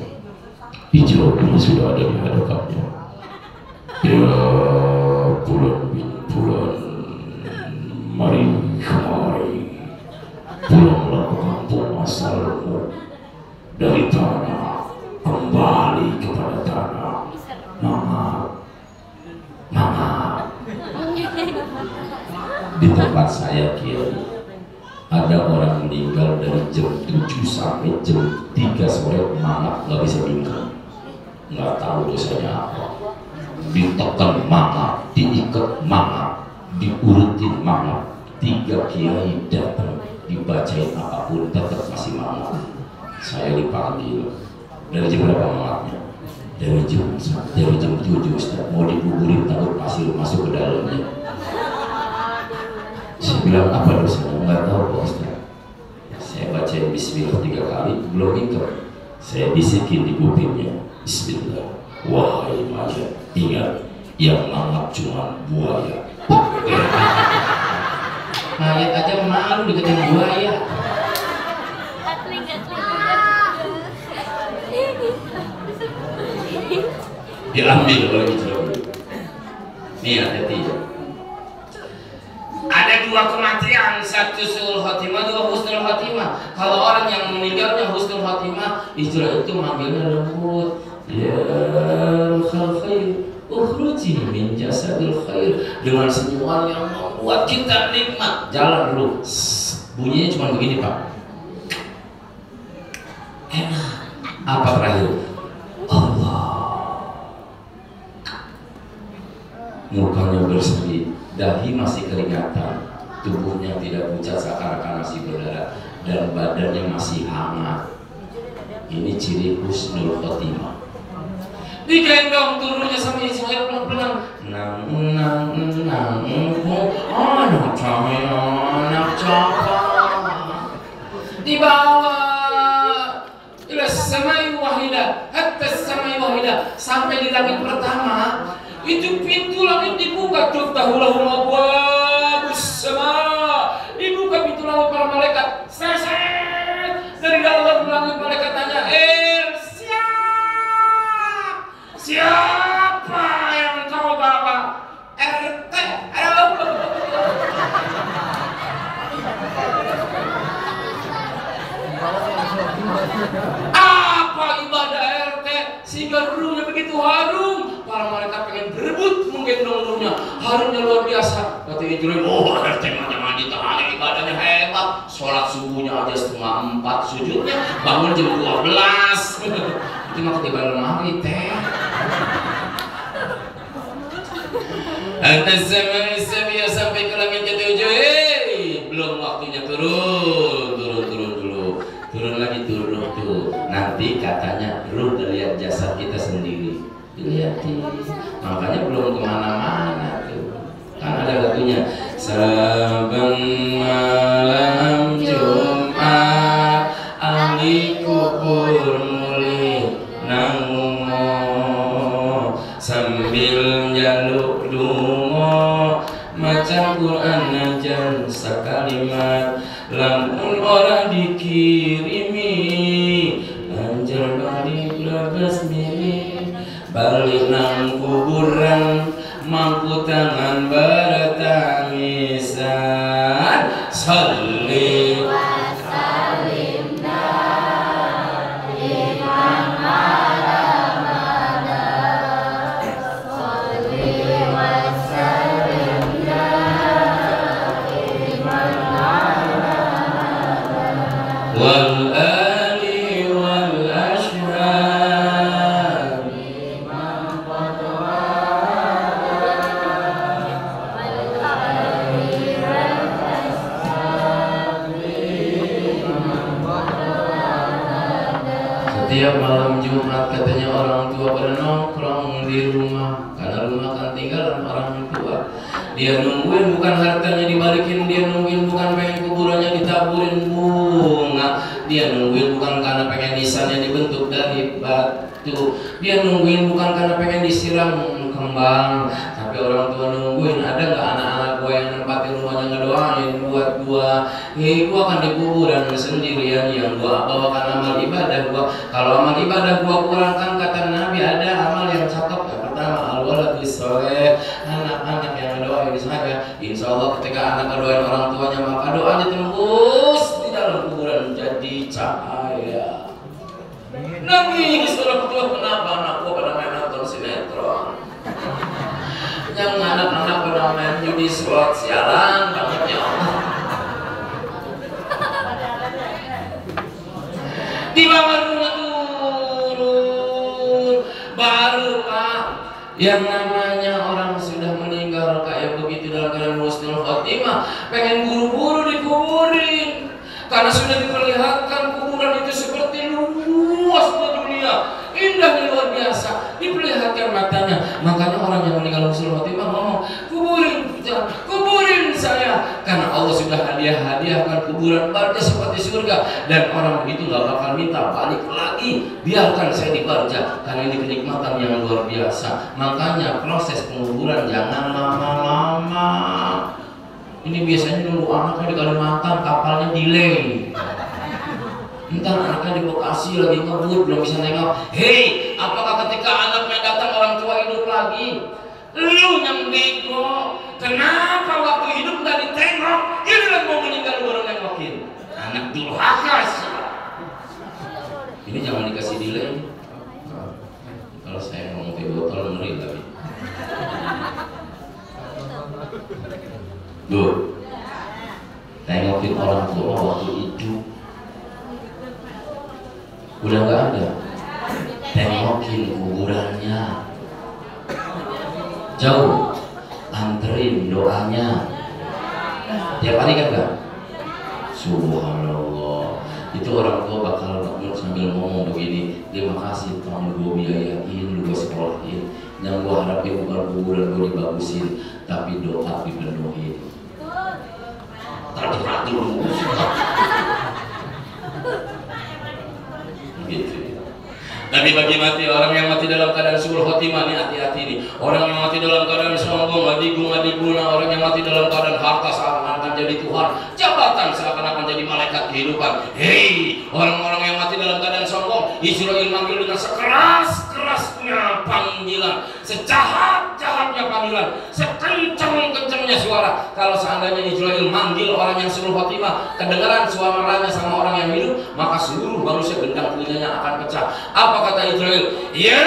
Hijaunya sudah ada di hadapannya. Ya bulan bin bulan, mari kemari, pulanglah ke kampung asalmu. Dari tanah kembali kepada tanah. Di tempat saya Kiai ada orang meninggal dari jam 7 sampai jam 3 sore mangap nggak bisa minum, nggak tahu dosanya apa. Ditekan mangap, diikat mangap, diurutin mangap. 3 kiai datang, dibacain apapun tetap masih mangap. Saya dipanggil. Dari jam berapa mangapnya? Dari jam 7 Ustaz, mau dikuburin takut pasir masuk ke dalamnya. Saya bilang apa dosanya? Nggak tahu Pak Ustaz. Saya bacain Bismillah 3 kali, belum ikat. Saya bisikin di kupingnya, Bismillah. Wahai mayat, ingat yang mangap cuma buaya. Mayat aja malu dikatain buaya. Diambil oleh Israel. Nih hati-hati. Ada 2 kematian, 1 suul khotimah, 2 husnul khotimah. Kalau orang yang meninggalnya husnul khotimah, Israel itu manggilnya lembut. Ya ruhal khair, ukhruji min jasadil khair, dengan senyuman yang membuat kita nikmat. Jalan dulu. Bunyinya cuma begini Pak. Enak. Apa terakhir? Allah. Mukanya berseri, dahi masih keringatan, tubuhnya tidak pucat seakan-akan masih berdarah, dan badannya masih hangat. Ini ciri husnul khotimah. Digendong turunnya sama Ismail pelan-pelan. Anak capa. Dibawa ila samai wahidah, hatta samai wahidah, sampai di langit pertama. Itu pintu langit dibuka, tuftahulahum abwabus sama. Dibuka pintu langit para malaikat. Seset dari dalam langit malaikat tanya, siapa yang kau bawa? RT. Apa ibadah RT sehingga ruhnya begitu harum? Para malaikat pengen berebut menggendong ruhnya. Harumnya luar biasa. Kata Jibril, oh RT mandi tahajud ibadahnya hebat. Sholat subuhnya aja 3:30 sujudnya, bangun jam 12. Itu mah ketiban lemari teh. Atas zaman Islamiyah sampai ke langit ketujuh. Belum waktunya turun dulu. Turun lagi tuh. Nanti katanya ruh lihat jasad kita sendiri. Dilihatin. Makanya belum kemana-mana tuh. Kan ada lagunya. Saben malam Jumat ahli kubur mulih nangumo sambil jaluk dungo maca Quran najan sakalimat lamun orang dikirimi anjal balik lebes milih balik nang kuburan mangku tangan bertangisan salli wa sallim daiman ala madad salli wa sallim daiman ala madad wal ali wal ashhab liman setiap malam Jumat katanya orang tua pada nongkrong di rumah karena rumah kan tinggalan orang tua. Dia nungguin bukan hartanya dibalikin, dia nungguin bukan pengen kuburannya ditaburin bunga, dia nungguin bukan karena pengen nisannya dibentuk dari batu, dia nungguin bukan karena pengen disiram kembang, tapi orang tua nungguin ada nggak anak-anak gua yang nempatin rumahnya ngedoain buat gua. Gua akan di kuburan sendirian yang gua bawakan amal ibadah gua. Kalau amal ibadah gua kurang kan kata Nabi ada amal yang cakep. Yang pertama al-waladus soleh, anak-anak yang ngedoain saya. Insya Allah ketika anak ngedoain orang tuanya maka doanya tembus di dalam kuburan jadi cahaya. Nangis orang tua, kenapa anak gua pada main nonton sinetron? Yang anak-anak pada main judi slot, sialan banget ya Allah. Di bawah rumah turun, baru Pak yang namanya orang sudah meninggal kayak begitu dalam keadaan husnul khotimah, pengen buru-buru dikuburin karena sudah diperlihatkan kuburan itu seperti luas dunia, indahnya luar biasa, diperlihatkan matanya. Makanya orang yang meninggal husnul khotimah ngomong, kuburin saya, karena Allah sudah hadiahkan kuburan barja seperti surga, dan orang begitu nggak bakal minta balik lagi, biarkan saya dibarja, karena ini kenikmatan yang luar biasa. Makanya proses penguburan jangan lama-lama. Ini biasanya nunggu anaknya di Kalimantan, kapalnya delay. Ntar anaknya di Bekasi lagi ngebut, belum bisa nengok. Hei, apakah ketika anaknya datang orang tua hidup lagi? Lu yang bego. Kenapa waktu hidup gak ditengok? Ini lagi mau meninggal baru nengokin. Anak durhaka sih. Ini jangan dikasih delay. Kalau saya ngomong ke botol ngeri lagi. Duh, tengokin orang tua waktu hidup. Udah gak ada. Tengokin kuburannya. Jauh, anterin doanya. Tiap hari kan gak? Subhanallah. Itu orang tua bakal bangun sambil ngomong begini, terima kasih Tuhan, gue biayain, gue sekolahin. Yang gue harapin bukan kuburan gue dibagusin, tapi doa dipenuhin. Tadi dulu. Gitu. Nabi bagi mati, orang yang mati dalam keadaan suul khotimah nih, hati-hati nih. Orang yang mati dalam keadaan sombong, adiguna, orang yang mati dalam keadaan harta seakan-akan jadi Tuhan, jabatan seakan-akan jadi malaikat kehidupan. Hei, orang-orang yang mati dalam keadaan sombong, Israel manggil dengan sekeras-kerasnya panggilan, sejahat-jahatnya panggilan, sekencang-kencangnya suara. Kalau seandainya Israel manggil orang yang suul khotimah, kedengaran suaranya sama orang yang hidup, maka seluruh manusia gendang telinganya akan pecah. Apa kata Israel? Ya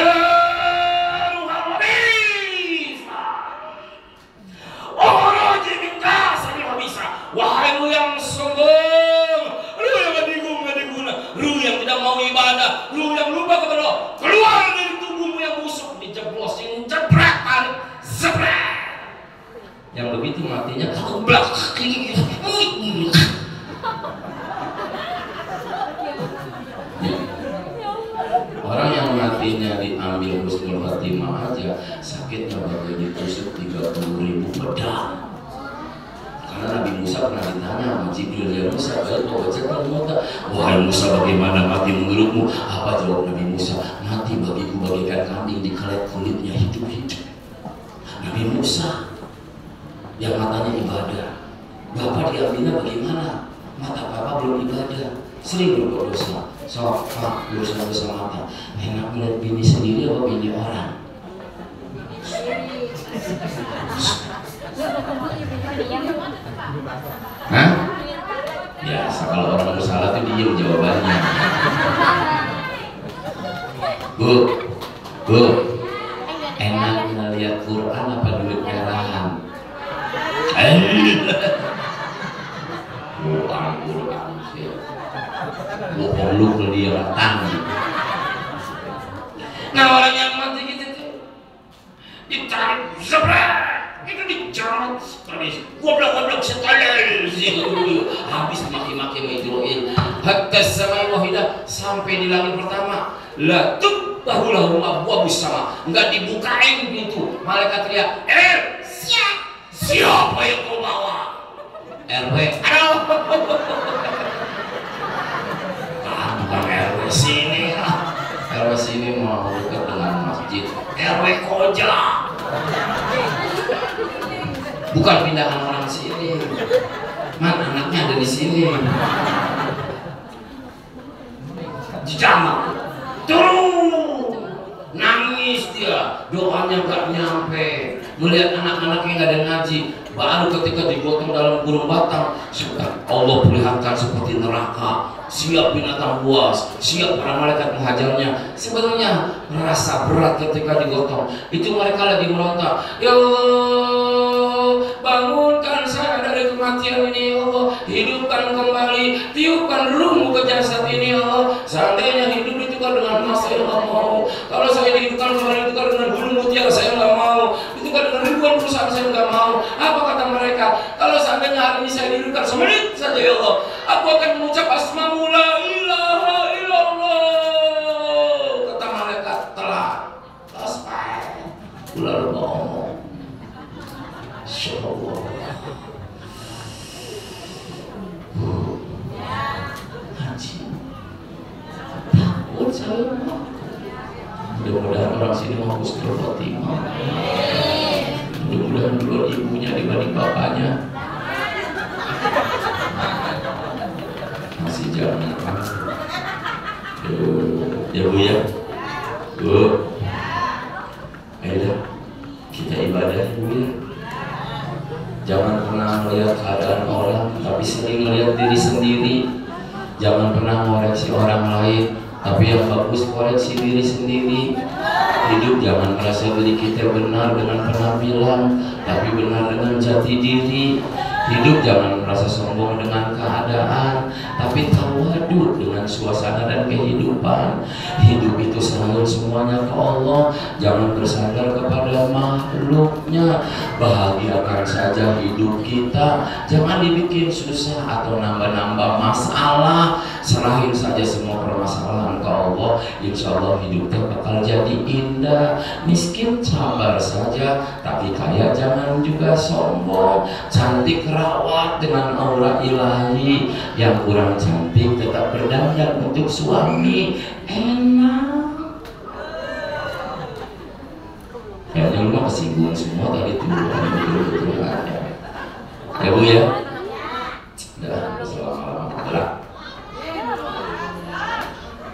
wahai lu yang sombong, lu yang guna, lu yang tidak mau ibadah, lu yang lupa kepada Allah, keluar dari tubuhmu yang busuk, dijeblosin, jebret, tarik, zebret. Yang begitu matinya keblak. Orang yang matinya diambil husnul khotimah aja sakitnya bagai ditusuk 30.000 pedang. Karena Nabi Musa pernah ditanya sama Jibril, ya Musa, wahai Musa, bagaimana mati menurutmu? Apa jawab Nabi Musa? Mati bagiku bagaikan kambing dikelet kulitnya hidup-hidup. Nabi Musa yang matanya ibadah, Bapak diambilnya bagaimana? Mata Papa belum ibadah, sering berbuat dosa. So, Pak, dosa-dosa mata. Enak melihat bini sendiri apa bini orang? Hah? Biasa kalau orang bersalah itu diem jawabannya. Bu, enak ngeliat Quran apa duit merahan? Quran sih. Lu perlu kelihatan. Nah, orang yang mati gitu tuh ditarik, zebret, itu dicarat sekali, goblok sekali, habis maki-maki Israel. Hatta samai wahidah, sampai di langit pertama, la tubbahulahum abwabus sama, nggak dibukain pintu. Malaikat teriak, siapa yang kau bawa? RW, aduh, bukan RW sini, RW sini mau dekat dengan masjid, RW Koja, bukan pindahan orang sini, mana anaknya ada di sini, dijamak, turun, nangis dia, doanya gak nyampe, melihat anak-anaknya gak ada ngaji, baru ketika digotong dalam kurung batang, Allah perlihatkan seperti neraka, siap binatang buas, siap para malaikat menghajarnya. Sebenarnya rasa berat ketika digotong itu mereka lagi meronta, ya Allah, bangunkan saya dari kematian ini, ya Allah, hidupkan kembali, tiupkan ruhmu ke jasad ini, ya Allah. Seandainya hidup ditukar dengan emas, saya nggak mau. Kalau saya dihidupkan kembali ditukar dengan bulu mutiara, saya nggak mau. Ditukar dengan ribuan perusahaan, saya nggak mau. Apa kata mereka? Kalau seandainya hari ini saya dihidupkan semenit saja, ya Allah, aku akan mengucap asmamu la ilaha illallah. Kata malaikat, telah selesai. Lalu ngomong, insyaallah. Haji takut saya. Mudah-mudahan orang sini mau husnul khotimah. Mudah-mudahan dulu ibunya dibanding bapaknya. Masih jangan. Ya Bu ya. Bu. Ayo kita ibadah Bu ya. Jangan pernah melihat keadaan orang, tapi sering melihat diri sendiri. Jangan pernah mengoreksi orang lain, tapi yang bagus koreksi diri sendiri. Hidup jangan merasa diri kita benar dengan penampilan, tapi benar dengan jati diri. Hidup jangan merasa sombong dengan keadaan, tapi tawadu dengan suasana dan kehidupan. Hidup itu serahkan semuanya ke Allah, jangan bersandar kepada makhluknya. Bahagiakan saja hidup kita, jangan dibikin susah atau nambah-nambah masalah. Serahin saja semua permasalahan ke Allah, insya Allah hidupnya bakal jadi indah. Miskin sabar saja, tapi kaya jangan juga sombong. Cantik rawat dengan aura ilahi, yang kurang cantik tetap berdandan untuk suami. Enak. Kayaknya lu mah kesinggung semua tadi tuh, betul-betul ada. Ya Bu ya. Dah, selamat.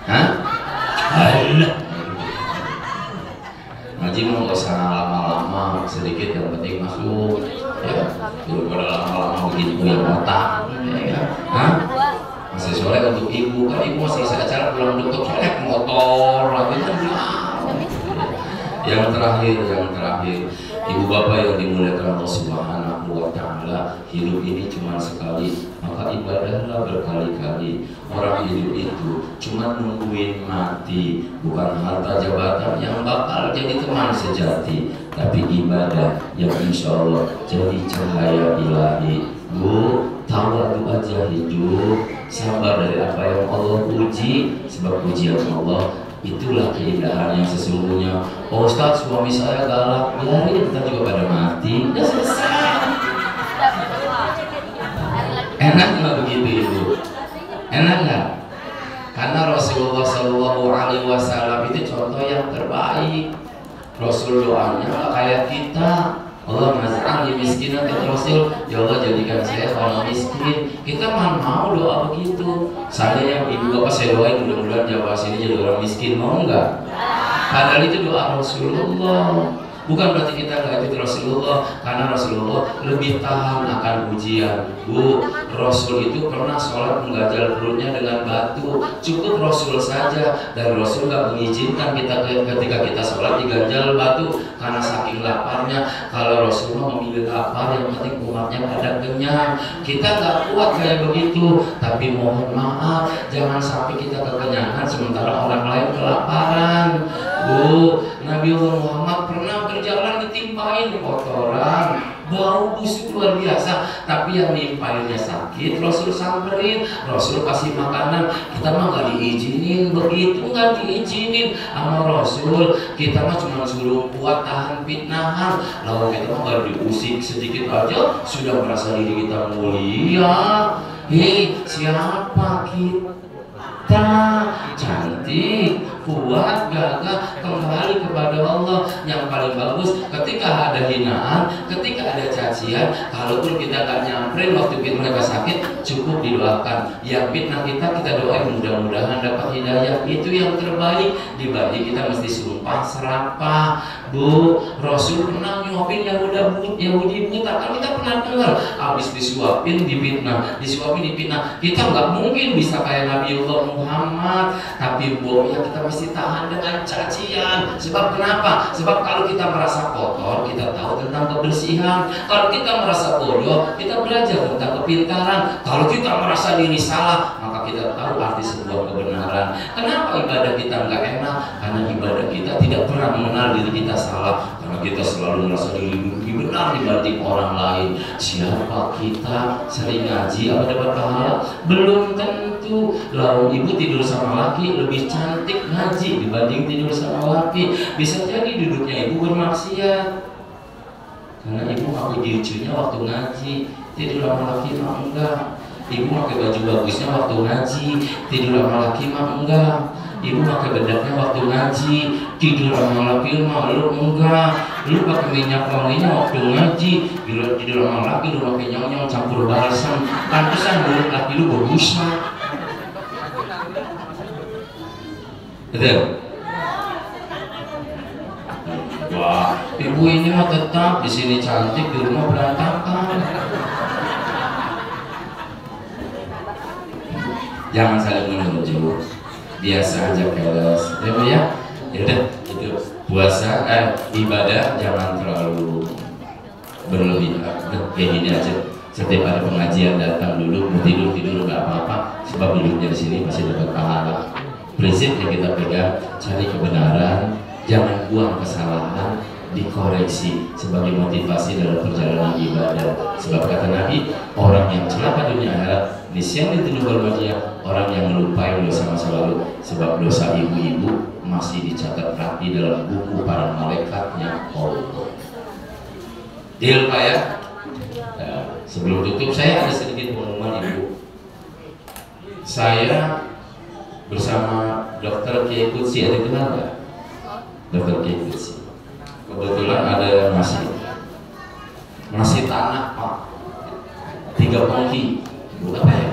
Hah? Alah. Ngaji mau nggak usah lama-lama, sedikit yang penting masuk. Ya, daripada lama-lama bikin yang otak. Ya, hah? Masih sore untuk ibu, kan ibu masih acara pulang untuk naik motor lagi kan. Yang terakhir, ibu bapak yang dimuliakan Allah Subhanahu wa Ta'ala, hidup ini cuma sekali, maka ibadahlah berkali-kali. Orang hidup itu cuma nungguin mati, bukan harta jabatan yang bakal jadi teman sejati, tapi ibadah yang insya Allah jadi cahaya ilahi. Bu, tawadu aja hidup, sabar dari apa yang Allah puji, sebab pujian Allah itulah keindahan yang sesungguhnya. Oh Ustaz, suami saya galak, biarin, kita juga pada mati, udah selesai. Enak nggak begitu Ibu? Enak nggak? Karena Rasulullah Shallallahu Alaihi Wasallam itu contoh yang terbaik. Rasul doanya kayak kita, Allah maz'al miskinan kata Rasul, ya Allah jadikan saya orang miskin. Kita mau doa begitu. Seandainya ibu bapak saya doain mudah-mudahan Jawa sini jadi orang miskin, mau enggak? Padahal itu doa Rasulullah. Bukan berarti kita nggak ikuti Rasulullah, karena Rasulullah lebih tahan akan ujian. Bu, Rasul itu pernah sholat menggajal perutnya dengan batu. Cukup Rasul saja, dan Rasul nggak mengizinkan kita ketika kita sholat diganjal batu karena saking laparnya. Kalau Rasulullah memilih lapar, yang penting umatnya pada kenyang. Kita nggak kuat kayak begitu, tapi mohon maaf, jangan sampai kita kekenyangan sementara orang lain kelaparan. Bu, Nabi Muhammad pernah berjalan ditimpain kotoran, bau busuk luar biasa, tapi yang nimpainnya sakit. Rasul samperin, Rasul kasih makanan. Kita mah nggak diizinin begitu, nggak diizinin sama Rasul. Kita mah cuma suruh kuat tahan fitnahan. Lalu kita mah baru diusik sedikit aja sudah merasa diri kita mulia. Hei, siapa kita? Cantik, kuat, gagah, kembali kepada Allah. Yang paling bagus ketika ada hinaan, ketika ada cacian, kalaupun kita gak nyamperin waktu mereka sakit, cukup didoakan. Yang fitnah kita doain mudah-mudahan dapat hidayah. Itu yang terbaik dibanding kita mesti sumpah serapah. Bu, Rasul pernah nyuapin Yahudi buta. Kan kita pernah dengar, habis disuapin difitnah, kita nggak mungkin bisa kayak Nabiullah Muhammad. Tapi Bu, ya kita mesti tahan dengan cacian. Sebab kenapa? Sebab kalau kita merasa kotor, kita tahu tentang kebersihan. Kalau kita merasa bodoh, kita belajar tentang kepintaran. Kalau kita merasa diri salah, maka kita tahu arti sebuah kebenaran. Kenapa ibadah kita nggak enak? Karena ibadah kita tidak pernah mengenal diri kita salah. Karena kita selalu merasa diri benar dibanding orang lain. Siapa kita? Sering ngaji apa dapat pahala? Belum tentu. Lalu ibu tidur sama laki lebih cantik ngaji dibanding tidur sama laki. Bisa jadi duduknya ibu bermaksiat karena ibu pakai cucunya waktu ngaji. Tidur sama laki mah enggak. Ibu pakai baju bagusnya waktu ngaji. Tidur sama laki mah enggak. Ibu pakai bedaknya waktu ngaji. Tidur sama laki mah lu enggak. Lu pakai minyak wanginya waktu ngaji. Tidur sama laki lu pakai nyong-nyong campur balsam. Pantesan mulut laki lu berbusa. Betul? Wah, ibu ini mah tetap di sini cantik, di rumah berantakan. Jangan saling menuju, biasa aja keles, ya Bu ya. Yaudah, itu puasa, ibadah jangan terlalu berlebihan. Kayak gini aja. Setiap ada pengajian datang dulu, mau tidur nggak apa-apa. Sebab duduknya di sini pasti dapat pahala. Prinsip yang kita pegang, cari kebenaran, jangan buang kesalahan, dikoreksi sebagai motivasi dalam perjalanan ibadah. Sebab kata Nabi, orang yang celaka dunia akhirat nisyan dituduh bermaksiat, orang yang melupai dosa masa lalu. Sebab dosa ibu-ibu masih dicatat rapi dalam buku para malaikatnya Allah. Deal Pak ya? Sebelum tutup saya ada sedikit pengumuman ibu. Saya bersama Dr. Kiai Qudsi, ada kenal nggak? Dr. Kiai Qudsi. Kebetulan ada masih tanah Pak, 3 pongki, bukan ya?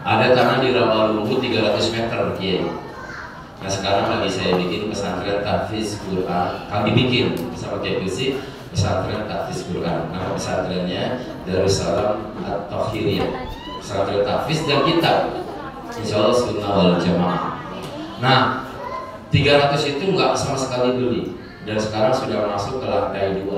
Ada tanah di Rawalumbu 300 meter Kiai. Nah sekarang lagi saya bikin pesantren tahfiz Quran. Kami bikin bersama Kiai Qudsi pesantren tahfiz Quran. Nama pesantrennya Darussalam At-Tahiriyah, pesantren tahfiz dan kitab. Insya Allah sunnah wal jamaah. Nah 300 itu nggak sama sekali beli, dan sekarang sudah masuk ke lantai 2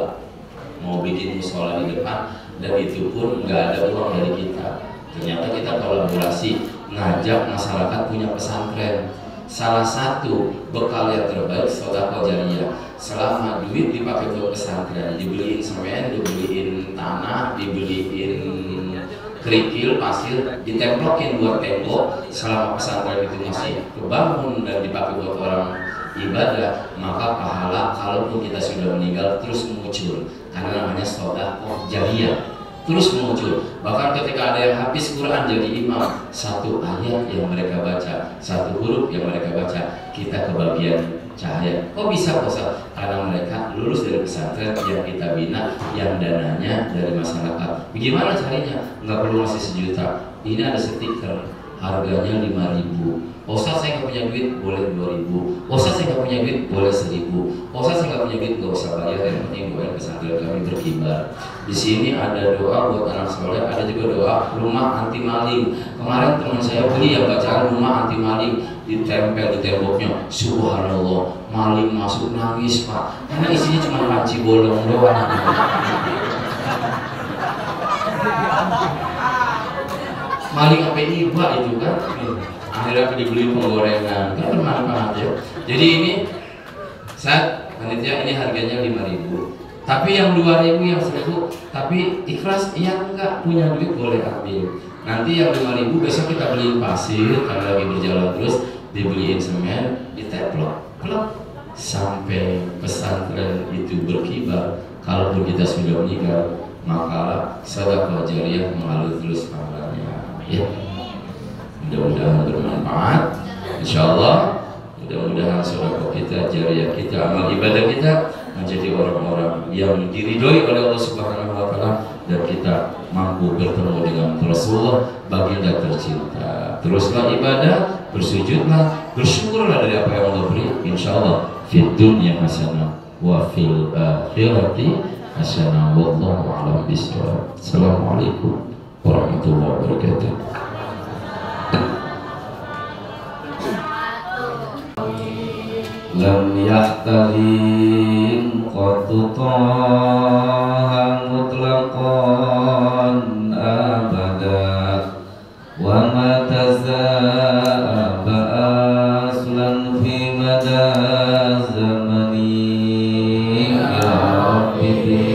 mau bikin musola di depan, dan itu pun nggak ada uang dari kita. Ternyata kita kolaborasi ngajak masyarakat punya pesantren. Salah satu bekal yang terbaik sedekah jariyah. Selama duit dipakai buat pesantren, dibeliin semen, dibeliin tanah, dibeliin kerikil, pasir, ditemplokin buat tembok. Selama pesantren itu masih kebangun dan dipakai buat orang ibadah, maka pahala kalaupun kita sudah meninggal terus muncul, karena namanya sedekah jariyah, terus muncul. Bahkan ketika ada yang habis Quran jadi imam, satu ayat yang mereka baca, satu huruf yang mereka baca, kita kebagian cahaya. Kok bisa Ustaz? Karena mereka lulus dari pesantren yang kita bina, yang dananya dari masyarakat. Bagaimana caranya? Nggak perlu masih 1 juta. Ini ada stiker, harganya 5.000. Ustaz saya nggak punya duit, boleh 2.000. Ustaz saya nggak punya duit, boleh 1.000. Ustaz saya nggak punya duit, nggak usah bayar. Yang penting doain pesantren kami berkibar. Di sini ada doa buat anak soleh, ada juga doa rumah anti maling. Kemarin teman saya beli yang bacaan rumah anti maling, ditempel di temboknya. Subhanallah, maling masuk nangis Pak, karena isinya cuma panci bolong doang. Maling apa iba itu kan? Akhirnya dibeli penggorengan, kan bermanfaat ya. Jadi ini saat panitia ini harganya 5.000. Tapi yang 2.000, yang 1.000, tapi ikhlas, yang enggak punya duit boleh ambil. Nanti yang 5.000 besok kita beliin pasir, karena lagi berjalan terus, dibeliin semen, diteplok, plok, sampai pesantren itu berkibar. Kalaupun kita sudah meninggal, maka sedekah jariyah mengalir terus pahalanya. Ya, mudah-mudahan bermanfaat. Insyaallah mudah-mudahan sedekah kita, jariah kita, amal ibadah kita menjadi orang-orang yang diridhoi oleh Allah Subhanahu wa taala dan kita mampu bertemu dengan Rasulullah baginda tercinta. Teruslah ibadah, bersujudlah, bersyukurlah dari apa yang Allah beri. Insyaallah fid dunya hasanah wa fil akhirati hasanah wallahu a'lam bishawab. Assalamualaikum warahmatullahi wabarakatuh. Lam yahtalim qatu taha mutlaqan abada wa ma tazaba aslan fi mada zamani ya rabbi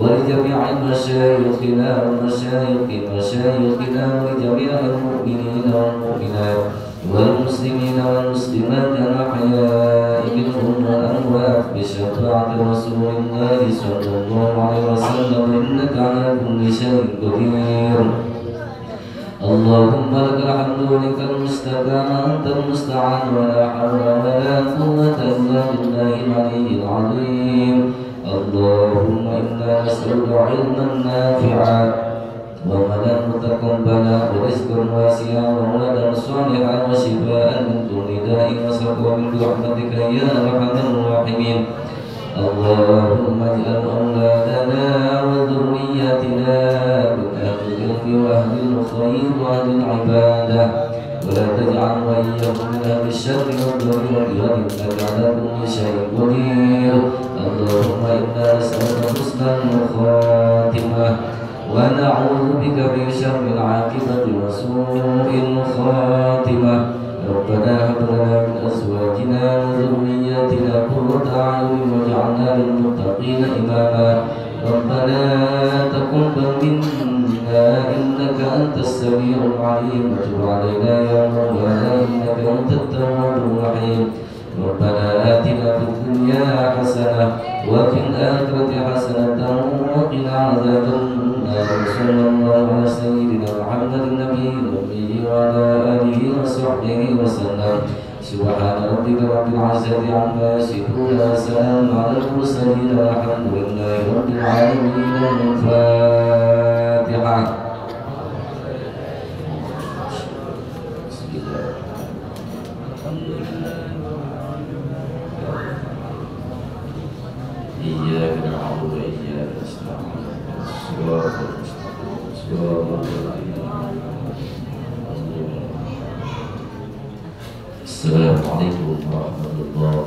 ولجميع مشايخنا ومشايخ مشايخنا ولجميع المؤمنين والمؤمنات والمسلمين والمسلمات الأحياء منهم والأموات بشفاعة رسول الله صلى الله عليه وسلم إنك على كل شيء قدير. اللهم لك الحمد ولك المستقام أنت المستعان ولا حول ولا قوة إلا بالله العلي العظيم. اللهم إنا نسألك علما نافعا وعملا متقبلا ورزقا واسعا وولدا صالحا وشفاء من كل داء وسقما برحمتك يا أرحم الراحمين. اللهم اجعل أولادنا وذرياتنا من أهل العلم وأهل الخير وأهل العبادة ولا تجعل وإياهم من أهل الشر والضر إنك على كل شيء قدير. اللهم إنا نسألك حسن الخاتمة ونعوذ بك من شر العاقبة وسوء الخاتمة. ربنا هب لنا من أزواجنا وذرياتنا قرة أعين واجعلنا للمتقين إماما. ربنا تقبل منا إنك أنت السميع العليم وتب علينا يا مولانا إنك أنت التواب الرحيم. ربنا آتنا في الدنيا حسنة وفي الآخرة حسنة وقنا عذاب النار. صلى الله على سيدنا محمد النبي الأمي وعلى آله وصحبه وسلم. سبحان ربك رب العزة عما يصفون وسلام على المرسلين والحمد لله رب العالمين. الفاتحة. إياك نعبد وإياك نستعين صراط المستقيم صراط الذين أنعمت عليهم. السلام عليكم ورحمة الله